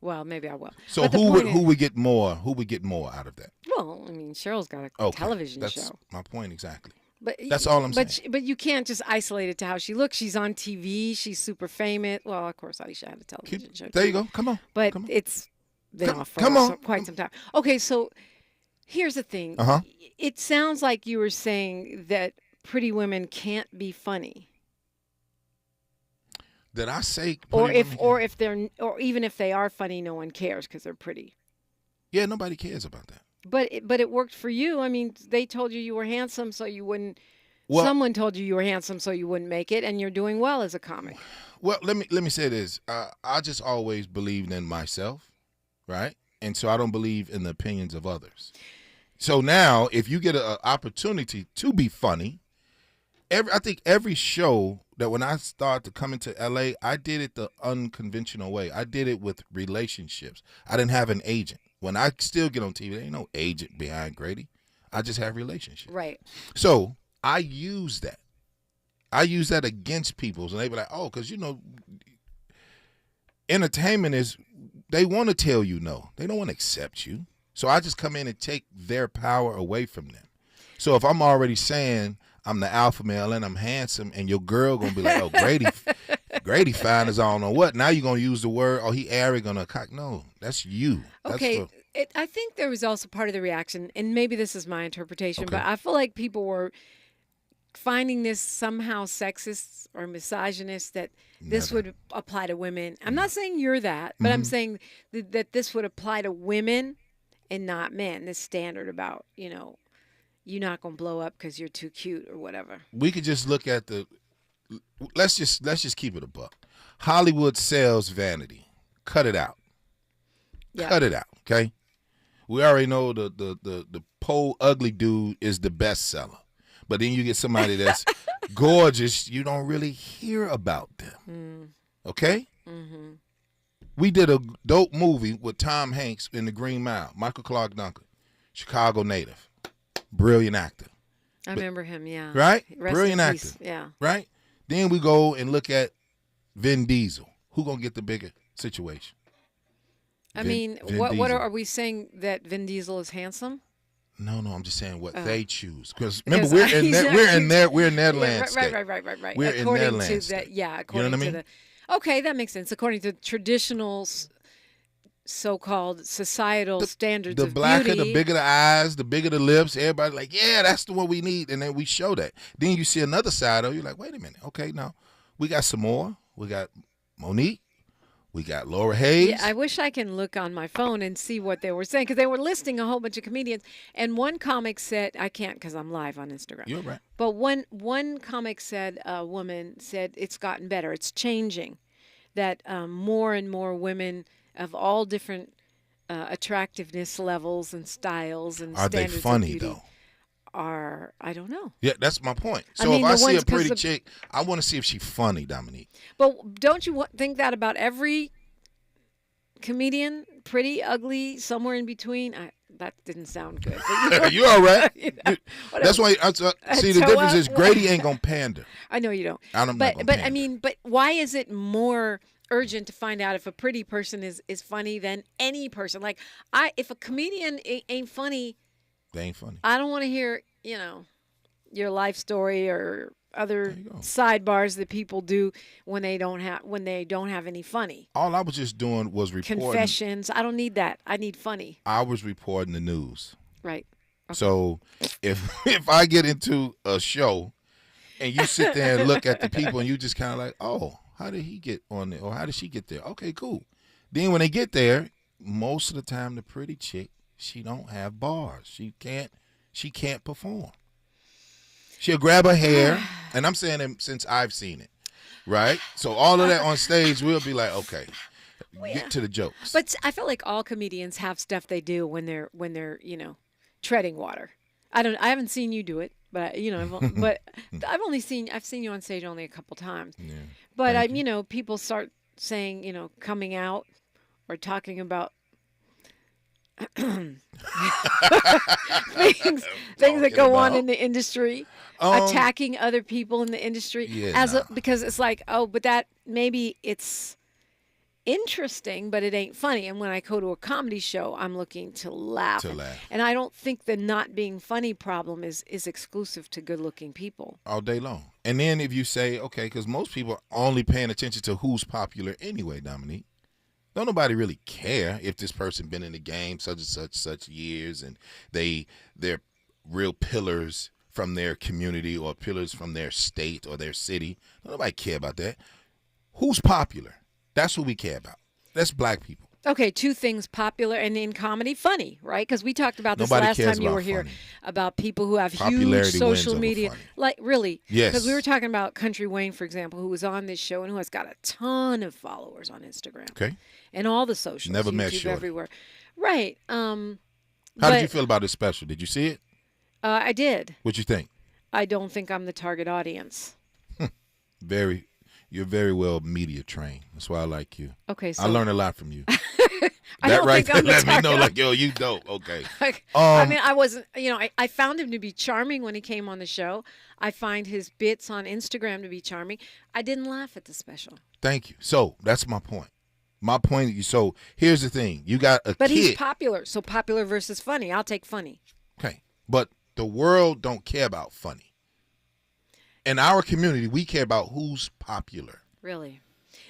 Well, maybe I will. So who would get more out of that? Well, I mean, Cheryl's got a television show. That's my point exactly. But that's all I'm saying. But you can't just isolate it to how she looks. She's on TV. She's super famous. Well, of course, Aisha had a television show. There you go. Come on. But it's been off for quite some time. Okay, so here's the thing. It sounds like you were saying that pretty women can't be funny. Did I say? Or even if they are funny, no one cares because they're pretty. Yeah, nobody cares about that. But it worked for you. I mean, they told you were handsome, so you wouldn't. Well, someone told you were handsome, so you wouldn't make it, and you're doing well as a comic. Well, let me say this. I just always believed in myself, right? And so I don't believe in the opinions of others. So now, if you get an opportunity to be funny, I think every show that when I started to come into LA, I did it the unconventional way. I did it with relationships. I didn't have an agent. When I still get on TV, there ain't no agent behind Grady. I just have relationships. Right. So I use that. I use that against people. And they be like, oh, because, you know, entertainment is, they want to tell you no. They don't want to accept you. So I just come in and take their power away from them. So if I'm already saying I'm the alpha male and I'm handsome and your girl going to be like, oh, Grady fine as I don't know what. Now you're going to use the word, oh, he arrogant or cock. No, that's you. Okay. I think there was also part of the reaction, and maybe this is my interpretation, but I feel like people were finding this somehow sexist or misogynist that this would apply to women. I'm not saying you're that, but I'm saying that this would apply to women and not men. This standard about, you know, you're not going to blow up because you're too cute or whatever. We could just look at let's just keep it a buck. Hollywood sells vanity. Cut it out. Yeah. Cut it out, okay? We already know the pole ugly dude is the best seller. But then you get somebody that's gorgeous, you don't really hear about them. Okay? Mm-hmm. We did a dope movie with Tom Hanks in The Green Mile. Michael Clark Duncan, Chicago native. Brilliant actor. I remember him, yeah. Right? Rest Brilliant actor. Yeah. Right? Then we go and look at Vin Diesel. Who gonna get the bigger situation? I mean, what are we saying, that Vin Diesel is handsome? No, I'm just saying what they choose. Because remember, we're in their landscape. Right. We're according in their landscape. According you know what to okay, that makes sense. According to traditional so-called societal standards the of blacker, beauty. the bigger the eyes, the bigger the lips. Everybody like, yeah, that's the one we need, and then we show that. Then you see another side of you're like, wait a minute, okay, now we got some more. We got Monique. We got Laura Hayes. Yeah, I wish I can look on my phone and see what they were saying because they were listing a whole bunch of comedians. And one comic said, I can't because I'm live on Instagram. You're right. But one comic said, a woman said, it's gotten better. It's changing. That more and more women of all different attractiveness levels and styles and are they standards funny of beauty though? Are I don't know. Yeah, that's my point. So I mean, if I see a ones- 'cause pretty the- chick, I want to see if she's funny, Dominique. But don't you think that about every comedian? Pretty, ugly, somewhere in between? That didn't sound good. But You all right? Whatever. That's why see the So, difference is Grady ain't gonna pander. I know you don't. I'm not but gonna but pander. I mean, but why is it more urgent to find out if a pretty person is funny than any person? Like if a comedian ain't funny, They ain't funny. I don't want to hear, your life story or other sidebars that people do when they don't have any funny. All I was just doing was reporting. Confessions. I don't need that. I need funny. I was reporting the news. Right. So if I get into a show and you sit there and look at the people and you just kind of like, oh, how did he get on there? Or how did she get there? Okay, cool. Then when they get there, most of the time the pretty chick, she don't have bars. She can't perform. She'll grab her hair, and I'm saying it since I've seen it, right? So all of that on stage, we'll be like, okay, get to the jokes. But I feel like all comedians have stuff they do when they're treading water. I haven't seen you do it, but I've seen you on stage only a couple times. Yeah. But people start saying, coming out or talking about things that go on in the industry, attacking other people in the industry because it's like, oh, but that maybe it's interesting, but it ain't funny. And when I go to a comedy show, I'm looking to laugh. And I don't think the not being funny problem is exclusive to good-looking people. All day long. And then if you say, okay, because most people are only paying attention to who's popular anyway, Dominique. Don't nobody really care if this person been in the game such and such years and they're real pillars from their community or pillars from their state or their city. Don't nobody care about that. Who's popular? That's what we care about. That's black people. Okay, two things: popular and in comedy, funny, right? Because we talked about this last time you were here about people who have huge social media. Like, really? Yes. Because we were talking about Country Wayne, for example, who was on this show and who has got a ton of followers on Instagram. Okay. And all the socials. Never YouTube, met Shorty. everywhere. Right. How did you feel about this special? Did you see it? I did. What'd you think? I don't think I'm the target audience. You're very well media trained. That's why I like you. Okay, so I learned a lot from you. I that don't right think there I'm the let me know, target like, yo, you dope. Okay. I mean, I wasn't, I found him to be charming when he came on the show. I find his bits on Instagram to be charming. I didn't laugh at the special. Thank you. So that's my point. So here's the thing. You got a kid. But he's popular. So popular versus funny. I'll take funny. Okay. But the world don't care about funny. In our community, we care about who's popular. Really?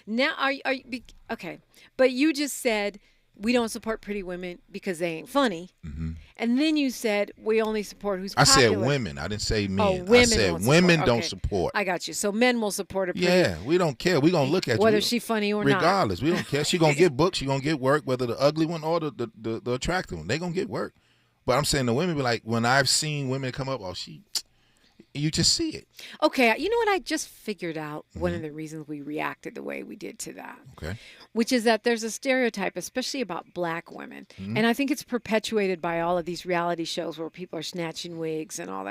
Now, are you okay? But you just said we don't support pretty women because they ain't funny, and then you said we only support who's popular. I said women. I didn't say men. Oh, women I said women don't support. I got you. So men will support a pretty. Yeah, we don't care. We gonna look at whether she's funny or regardless. not. We don't care. She gonna get booked. She gonna get work, whether the ugly one or the attractive one. They gonna get work. But I'm saying the women be like, when I've seen women come up, you just see it. Okay, you know what I just figured out? One of the reasons we reacted the way we did to that. Okay. Which is that there's a stereotype, especially about black women. And I think it's perpetuated by all of these reality shows where people are snatching wigs and all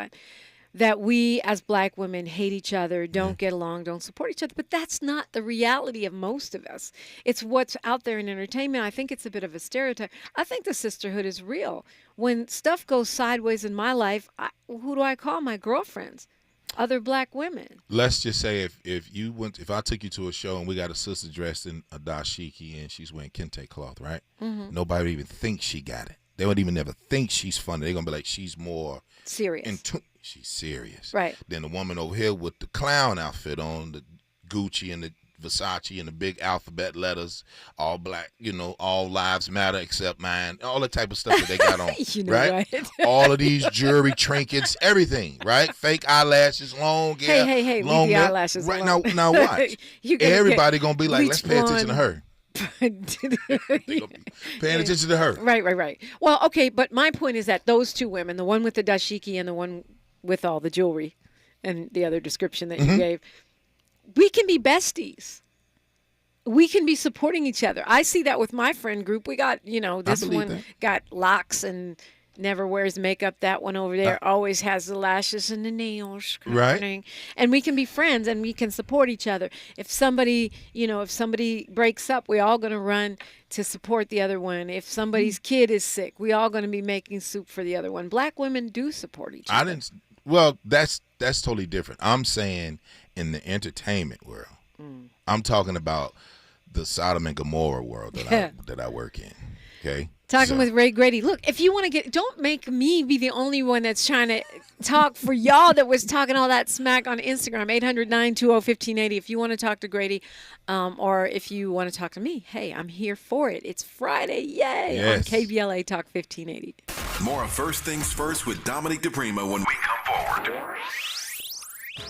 that we as black women hate each other, don't get along, don't support each other. But that's not the reality of most of us. It's what's out there in entertainment. I think it's a bit of a stereotype. I think the sisterhood is real. When stuff goes sideways in my life, who do I call? My girlfriends, other black women. Let's just say if I took you to a show and we got a sister dressed in a dashiki and she's wearing kente cloth, right? Nobody even thinks she got it. They would even never think she's funny. They're gonna be like, she's more serious. She's serious. Right. Then the woman over here with the clown outfit on, the Gucci and the Versace and the big alphabet letters, all black, all lives matter except mine, all the type of stuff that they got on, right? All of these jewelry, trinkets, everything, right? Fake eyelashes, long hair. Hey, long leave the hair. eyelashes right alone. now watch. Everybody gonna be like, let's pay attention to her. Paying attention to her. Right. Well, okay, but my point is that those two women, the one with the dashiki and the one with all the jewelry and the other description that you gave, we can be besties. We can be supporting each other. I see that with my friend group. We got, this one got locks and never wears makeup. That one over there always has the lashes and the nails. Right. And we can be friends and we can support each other. If somebody breaks up, we're all going to run to support the other one. If somebody's kid is sick, we all going to be making soup for the other one. Black women do support each other. Well, that's totally different. I'm saying in the entertainment world. I'm talking about the Sodom and Gomorrah world that I work in. Okay. Talking with Ray Grady. Look, if you want to don't make me be the only one that's trying to talk for y'all that was talking all that smack on Instagram, 800-920-1580. If you want to talk to Grady, or if you want to talk to me, hey, I'm here for it. It's Friday, yay, on KBLA Talk 1580. More of First Things First with Dominique DiPrima when we come forward.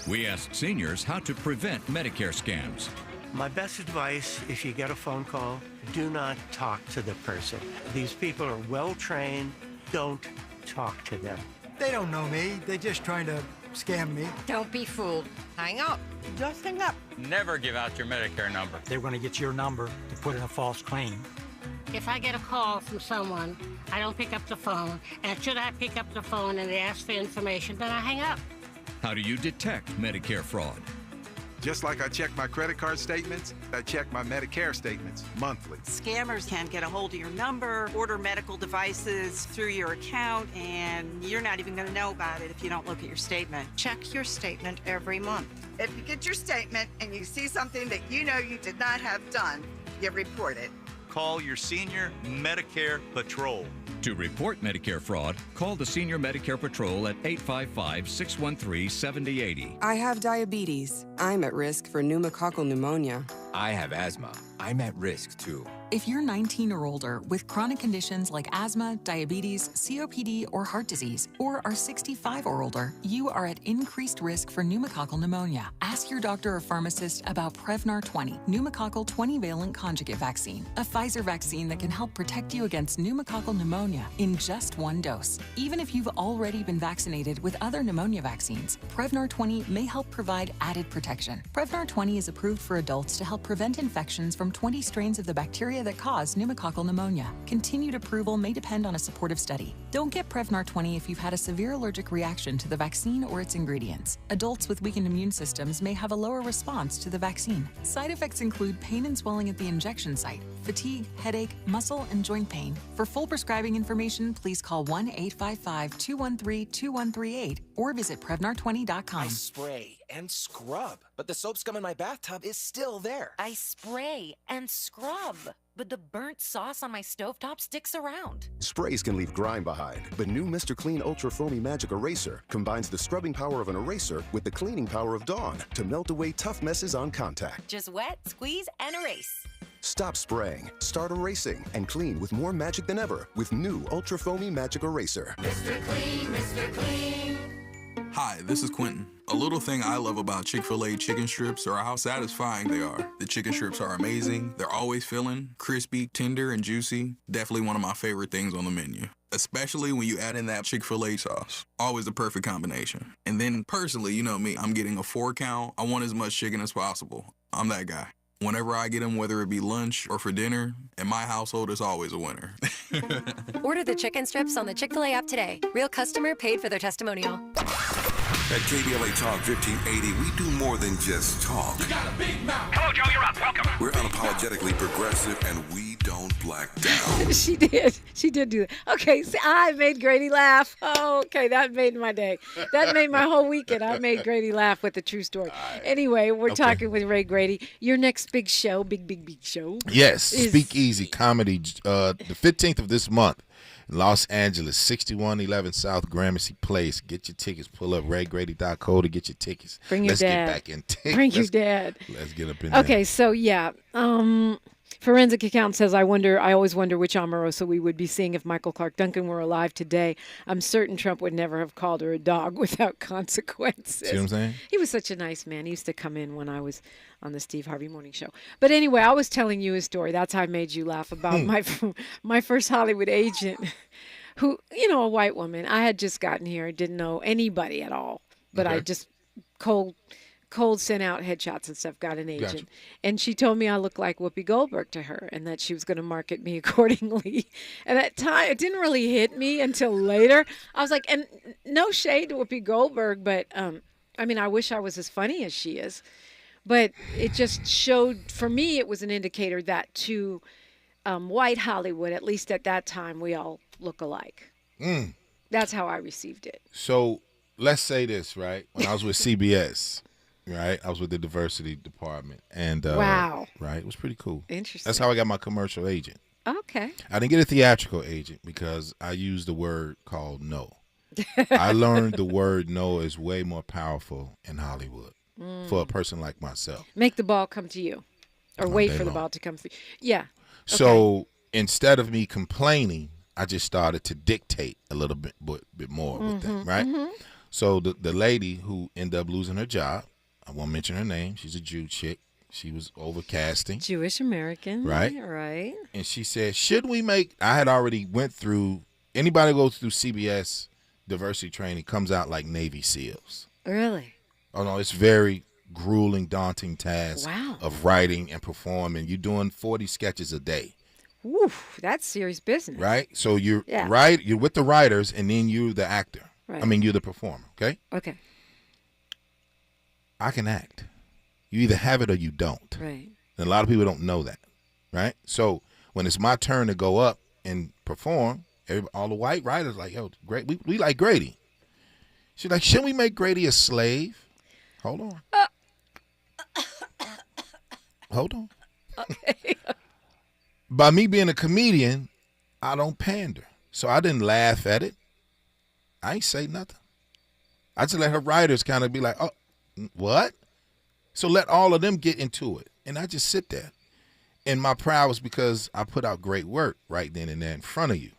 We asked seniors how to prevent Medicare scams. My best advice, if you get a phone call, do not talk to the person. These people are well-trained. Don't talk to them. They don't know me. They're just trying to scam me. Don't be fooled. Hang up. Just hang up. Never give out your Medicare number. They're going to get your number to put in a false claim. If I get a call from someone, I don't pick up the phone. And should I pick up the phone and they ask for information, then I hang up. How do you detect Medicare fraud? Just like I check my credit card statements, I check my Medicare statements monthly. Scammers can get a hold of your number, order medical devices through your account, and you're not even going to know about it if you don't look at your statement. Check your statement every month. If you get your statement and you see something that you know you did not have done, you report it. Call your senior Medicare Patrol. To report Medicare fraud, call the Senior Medicare Patrol at 855-613-7080. I have diabetes. I'm at risk for pneumococcal pneumonia. I have asthma. I'm at risk too. If you're 19 or older with chronic conditions like asthma, diabetes, COPD, or heart disease, or are 65 or older, you are at increased risk for pneumococcal pneumonia. Ask your doctor or pharmacist about Prevnar 20, pneumococcal 20-valent conjugate vaccine, a Pfizer vaccine that can help protect you against pneumococcal pneumonia in just one dose. Even if you've already been vaccinated with other pneumonia vaccines, Prevnar 20 may help provide added protection. Prevnar 20 is approved for adults to help prevent infections from 20 strains of the bacteria that cause pneumococcal pneumonia. Continued approval may depend on a supportive study. Don't get Prevnar 20 if you've had a severe allergic reaction to the vaccine or its ingredients. Adults with weakened immune systems may have a lower response to the vaccine. Side effects include pain and swelling at the injection site, fatigue, headache, muscle, and joint pain. For full prescribing information, please call 1-855-213-2138 or visit Prevnar20.com. I spray and scrub, but the soap scum in my bathtub is still there. I spray and scrub, but the burnt sauce on my stovetop sticks around. Sprays can leave grime behind, but new Mr. Clean Ultra Foamy Magic Eraser combines the scrubbing power of an eraser with the cleaning power of Dawn to melt away tough messes on contact. Just wet, squeeze, and erase. Stop spraying, start erasing, and clean with more magic than ever with new Ultra Foamy Magic Eraser. Mr. Clean, Mr. Clean. Hi, this is Quentin. A little thing I love about Chick-fil-A chicken strips are how satisfying they are. The chicken strips are amazing. They're always filling, crispy, tender, and juicy. Definitely one of my favorite things on the menu. Especially when you add in that Chick-fil-A sauce. Always the perfect combination. And then personally, you know me, I'm getting a 4 count. I want as much chicken as possible. I'm that guy. Whenever I get them, whether it be lunch or for dinner, in my household, it's always a winner. Order the chicken strips on the Chick-fil-A app today. Real customer paid for their testimonial. At KBLA Talk 1580, we do more than just talk. You got a big mouth. Hello, Joe, you're up. Welcome. We're unapologetically progressive, and we don't black down. She did. She did do that. Okay, so I made Grady laugh. Oh, okay, that made my day. That made my whole weekend. I made Grady laugh with the true story. Anyway, we're talking with Ray Grady. Your next big show, big show. Yes, Speakeasy Comedy, the 15th of this month. Los Angeles, 6111 South Gramercy Place. Get your tickets. Pull up raygrady.co to get your tickets. Bring your Let's dad. get back in tickets. Bring your dad. Let's get up in there. Okay, so yeah. Forensic Account says, I always wonder which Omarosa we would be seeing if Michael Clark Duncan were alive today. I'm certain Trump would never have called her a dog without consequences. See what I'm saying? He was such a nice man. He used to come in when I was on the Steve Harvey Morning Show. But anyway, I was telling you a story. That's how I made you laugh about my first Hollywood agent, who, a white woman. I had just gotten here, didn't know anybody at all, but I just cold sent out headshots and stuff, got an agent. Gotcha. And she told me I looked like Whoopi Goldberg to her and that she was going to market me accordingly. And at the time, it didn't really hit me until later. I was like, and no shade to Whoopi Goldberg, but I wish I was as funny as she is. But it just showed, for me, it was an indicator that to white Hollywood, at least at that time, we all look alike. That's how I received it. So let's say this, right? When I was with CBS, right? I was with the diversity department. And wow. Right? It was pretty cool. Interesting. That's how I got my commercial agent. Okay. I didn't get a theatrical agent because I used the word called no. I learned the word no is way more powerful in Hollywood for a person like myself. Make the ball come to you or wait for the ball to come through. Yeah. Okay. So instead of me complaining, I just started to dictate a little bit more with them, right? So the lady who ended up losing her job, I won't mention her name. She's a Jew chick. She was over casting. Jewish American. Right. Right. And she said, should we make, I had already went through, anybody who goes through CBS diversity training comes out like Navy SEALs. Really? Oh, no, it's very grueling, daunting task Wow. of writing and performing. You're doing 40 sketches a day. Oof, that's serious business. Right? So you're Yeah. you're with the writers, and then you're the actor. Right. I mean, you're the performer, okay? Okay. I can act. You either have it or you don't. Right. And a lot of people don't know that, right? So when it's my turn to go up and perform, all the white writers like, yo, great, we like Grady. She's like, shouldn't we make Grady a slave? Hold on. Hold on. Okay. By me being a comedian, I don't pander. So I didn't laugh at it. I ain't say nothing. I just let her writers kind of be like, oh, what? So let all of them get into it. And I just sit there. And my pride was because I put out great work right then and there in front of you.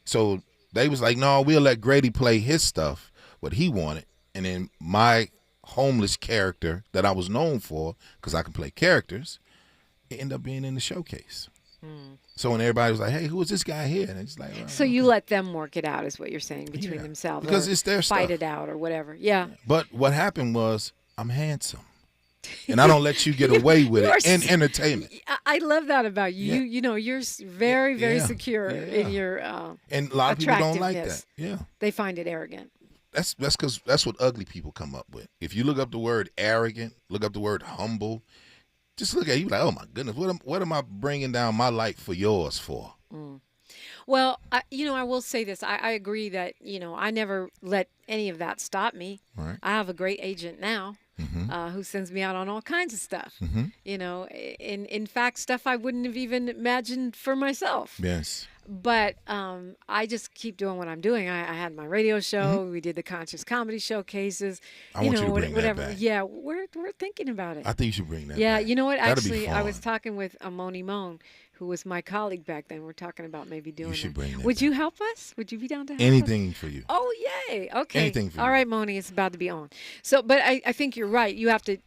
So they was like, no, we'll let Grady play his stuff, what he wanted. And then my homeless character that I was known for, because I can play characters, it ended up being in the showcase. So when everybody was like, hey, who is this guy here? And it's like, oh, so you let them work it out is what you're saying between themselves. Because or it's their fight stuff. it out or whatever. Yeah. But what happened was I'm handsome. And I don't let you get away with it in entertainment. I love that about you. Yeah. You know, you're very, very secure in your and a lot of people don't like that. Yeah. They find it arrogant. That's because that's what ugly people come up with. If you look up the word arrogant, look up the word humble, just look at you like, oh my goodness, what am I bringing down my light for yours for? Well, I will say this. I agree that, I never let any of that stop me. Right. I have a great agent now who sends me out on all kinds of stuff. In fact, stuff I wouldn't have even imagined for myself. Yes. But I just keep doing what I'm doing. I had my radio show. We did the Conscious Comedy Showcases. I want you to bring whatever. that back. Yeah, we're thinking about it. I think you should bring that Yeah, back. you know what? That'd be Actually, I fun. was talking with Moni Moan, who was my colleague back then. We're talking about maybe doing You should bring that Would back. you help us? Would you be down to help Anything us? for you. Oh, yay. Okay. Anything for All you. right, Moni, it's about to be on. So, but I think you're right. You have to,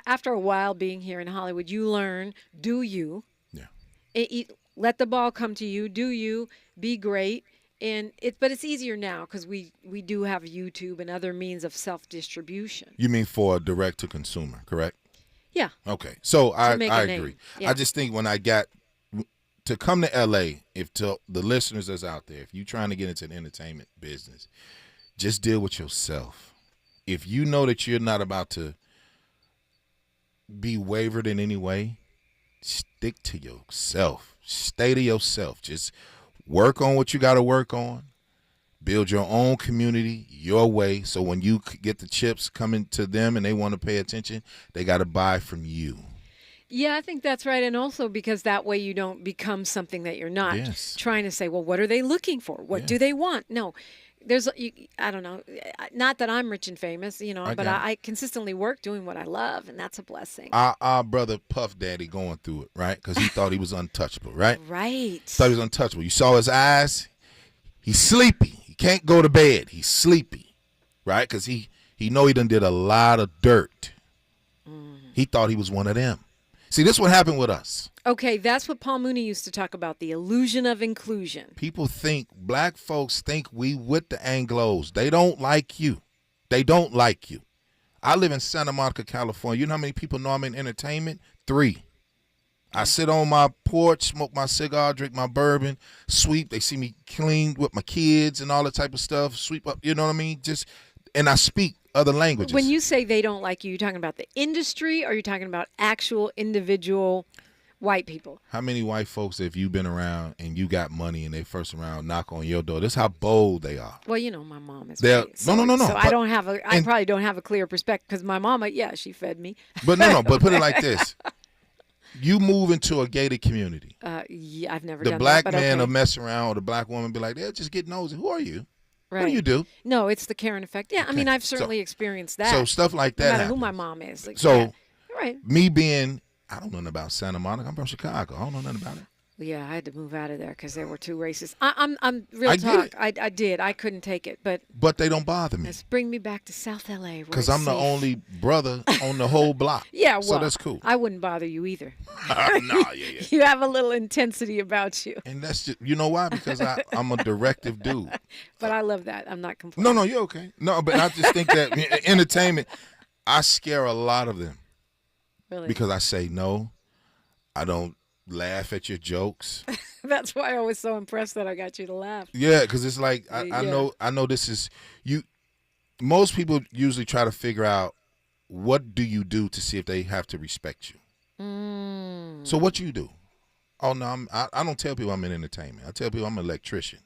after a while being here in Hollywood, you learn, do you. Yeah. Let the ball come to you. Do you. Be great. But it's easier now because we do have YouTube and other means of self-distribution. You mean for direct to consumer, correct? Yeah. Okay. So I make a name. agree. Yeah. I just think when I got to come to LA, if to the listeners that's out there, if you're trying to get into the entertainment business, just deal with yourself. If you know that you're not about to be wavered in any way, stick to yourself. Stay to yourself. Just work on what you got to work on. Build your own community your way. So when you get the chips coming to them and they want to pay attention, they got to buy from you. Yeah, I think that's right. And also because that way you don't become something that you're not. Yes. Trying to say, well, what are they looking for? What do they want? No. I don't know. Not that I'm rich and famous, but I consistently work doing what I love, and that's a blessing. Our brother Puff Daddy going through it, right? Because he thought he was untouchable, right? Right. Thought he was untouchable. You saw his eyes. He's sleepy. He can't go to bed. He's sleepy, right? Because he know he done did a lot of dirt. He thought he was one of them. See, this is what happened with us. Okay, that's what Paul Mooney used to talk about, the illusion of inclusion. People think, black folks think we with the Anglos. They don't like you. They don't like you. I live in Santa Monica, California. You know how many people know I'm in entertainment? 3. I sit on my porch, smoke my cigar, drink my bourbon, sweep. They see me clean with my kids and all that type of stuff. Sweep up, you know what I mean? And I speak other languages. When you say they don't like you, you're talking about the industry, or you're talking about actual individual white people? How many white folks have you been around and you got money and they first around knock on your door? This is how bold they are. Well, my mom is white. So, no. So I probably don't have a clear perspective because my mama, she fed me. But but put it like this. You move into a gated community. Yeah, I've never done that. The black man will mess around, or the black woman be like, they'll just get nosy. Who are you? Right. What do you do? No, it's the Karen effect. Yeah, okay. I mean, I've certainly experienced that. So stuff like that. No matter happens. who my mom is. Right. Me being, I don't know nothing about Santa Monica. I'm from Chicago. I don't know nothing about it. Yeah, I had to move out of there because they were too racist. I'm real talk. I did. I couldn't take it, but they don't bother me. Let's bring me back to South LA because I'm the only brother on the whole block. Yeah, well, so that's cool. I wouldn't bother you either. No, yeah. You have a little intensity about you, and that's just why? Because I'm a directive dude. But I love that. I'm not complaining. No, you're okay. No, but I just think that entertainment, I scare a lot of them. Really? Because I say no, I don't laugh at your jokes. That's why I was so impressed that I got you to laugh. Yeah, because it's like I know this is you. Most people usually try to figure out what do you do to see if they have to respect you. So what you do? Oh no, I don't tell people I'm in entertainment. I tell people I'm an electrician.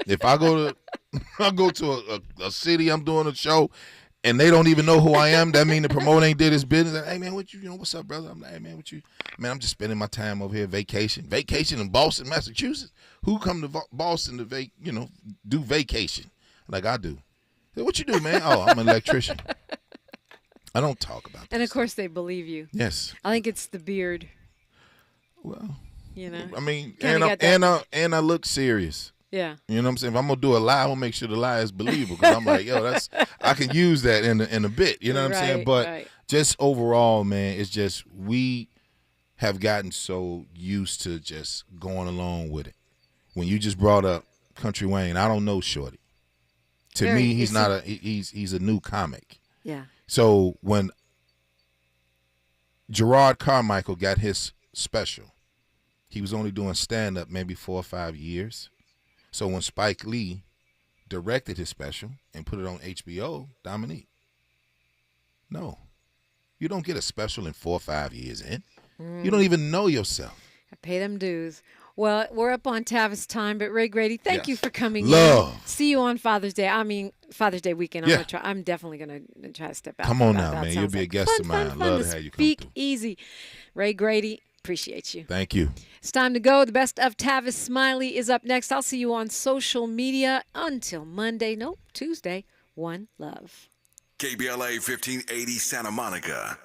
If I go to a city, I'm doing a show, and they don't even know who I am, that mean the promoter ain't did his business. Like, hey man, what's up, brother? I'm like, hey man, man, I'm just spending my time over here vacation in Boston, Massachusetts. Who come to Boston to do vacation like I do? Hey, what you do, man? Oh, I'm an electrician. I don't talk about that. And of course they believe you. Yes. I think it's the beard. Well, I mean, and I look serious. Yeah. You know what I'm saying? If I'm gonna do a lie, I'm gonna make sure the lie is believable. Because I'm like, I can use that in a bit. You know what I'm saying? But just overall, man, it's just we have gotten so used to just going along with it. When you just brought up Country Wayne, I don't know Shorty. To me, he's not he's a new comic. Yeah. So when Gerard Carmichael got his special, he was only doing stand-up maybe 4 or 5 years. So when Spike Lee directed his special and put it on HBO, Dominique, no, you don't get a special in 4 or 5 years in. You don't even know yourself. I pay them dues. Well, we're up on Tavis time, but Ray Grady, thank you for coming in. See you on Father's Day. I mean, Father's Day weekend. I'm definitely going to try to step out. Come on now, man. You'll be a guest of mine. Love to have you come through. Speak easy. Ray Grady, appreciate you. Thank you. It's time to go. The best of Tavis Smiley is up next. I'll see you on social media until Monday. Nope, Tuesday. One love. KBLA 1580 Santa Monica.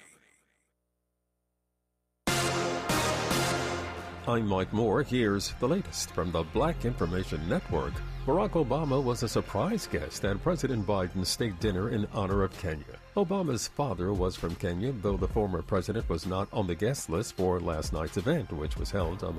I'm Mike Moore. Here's the latest from the Black Information Network. Barack Obama was a surprise guest at President Biden's state dinner in honor of Kenya. Obama's father was from Kenya, though the former president was not on the guest list for last night's event, which was held on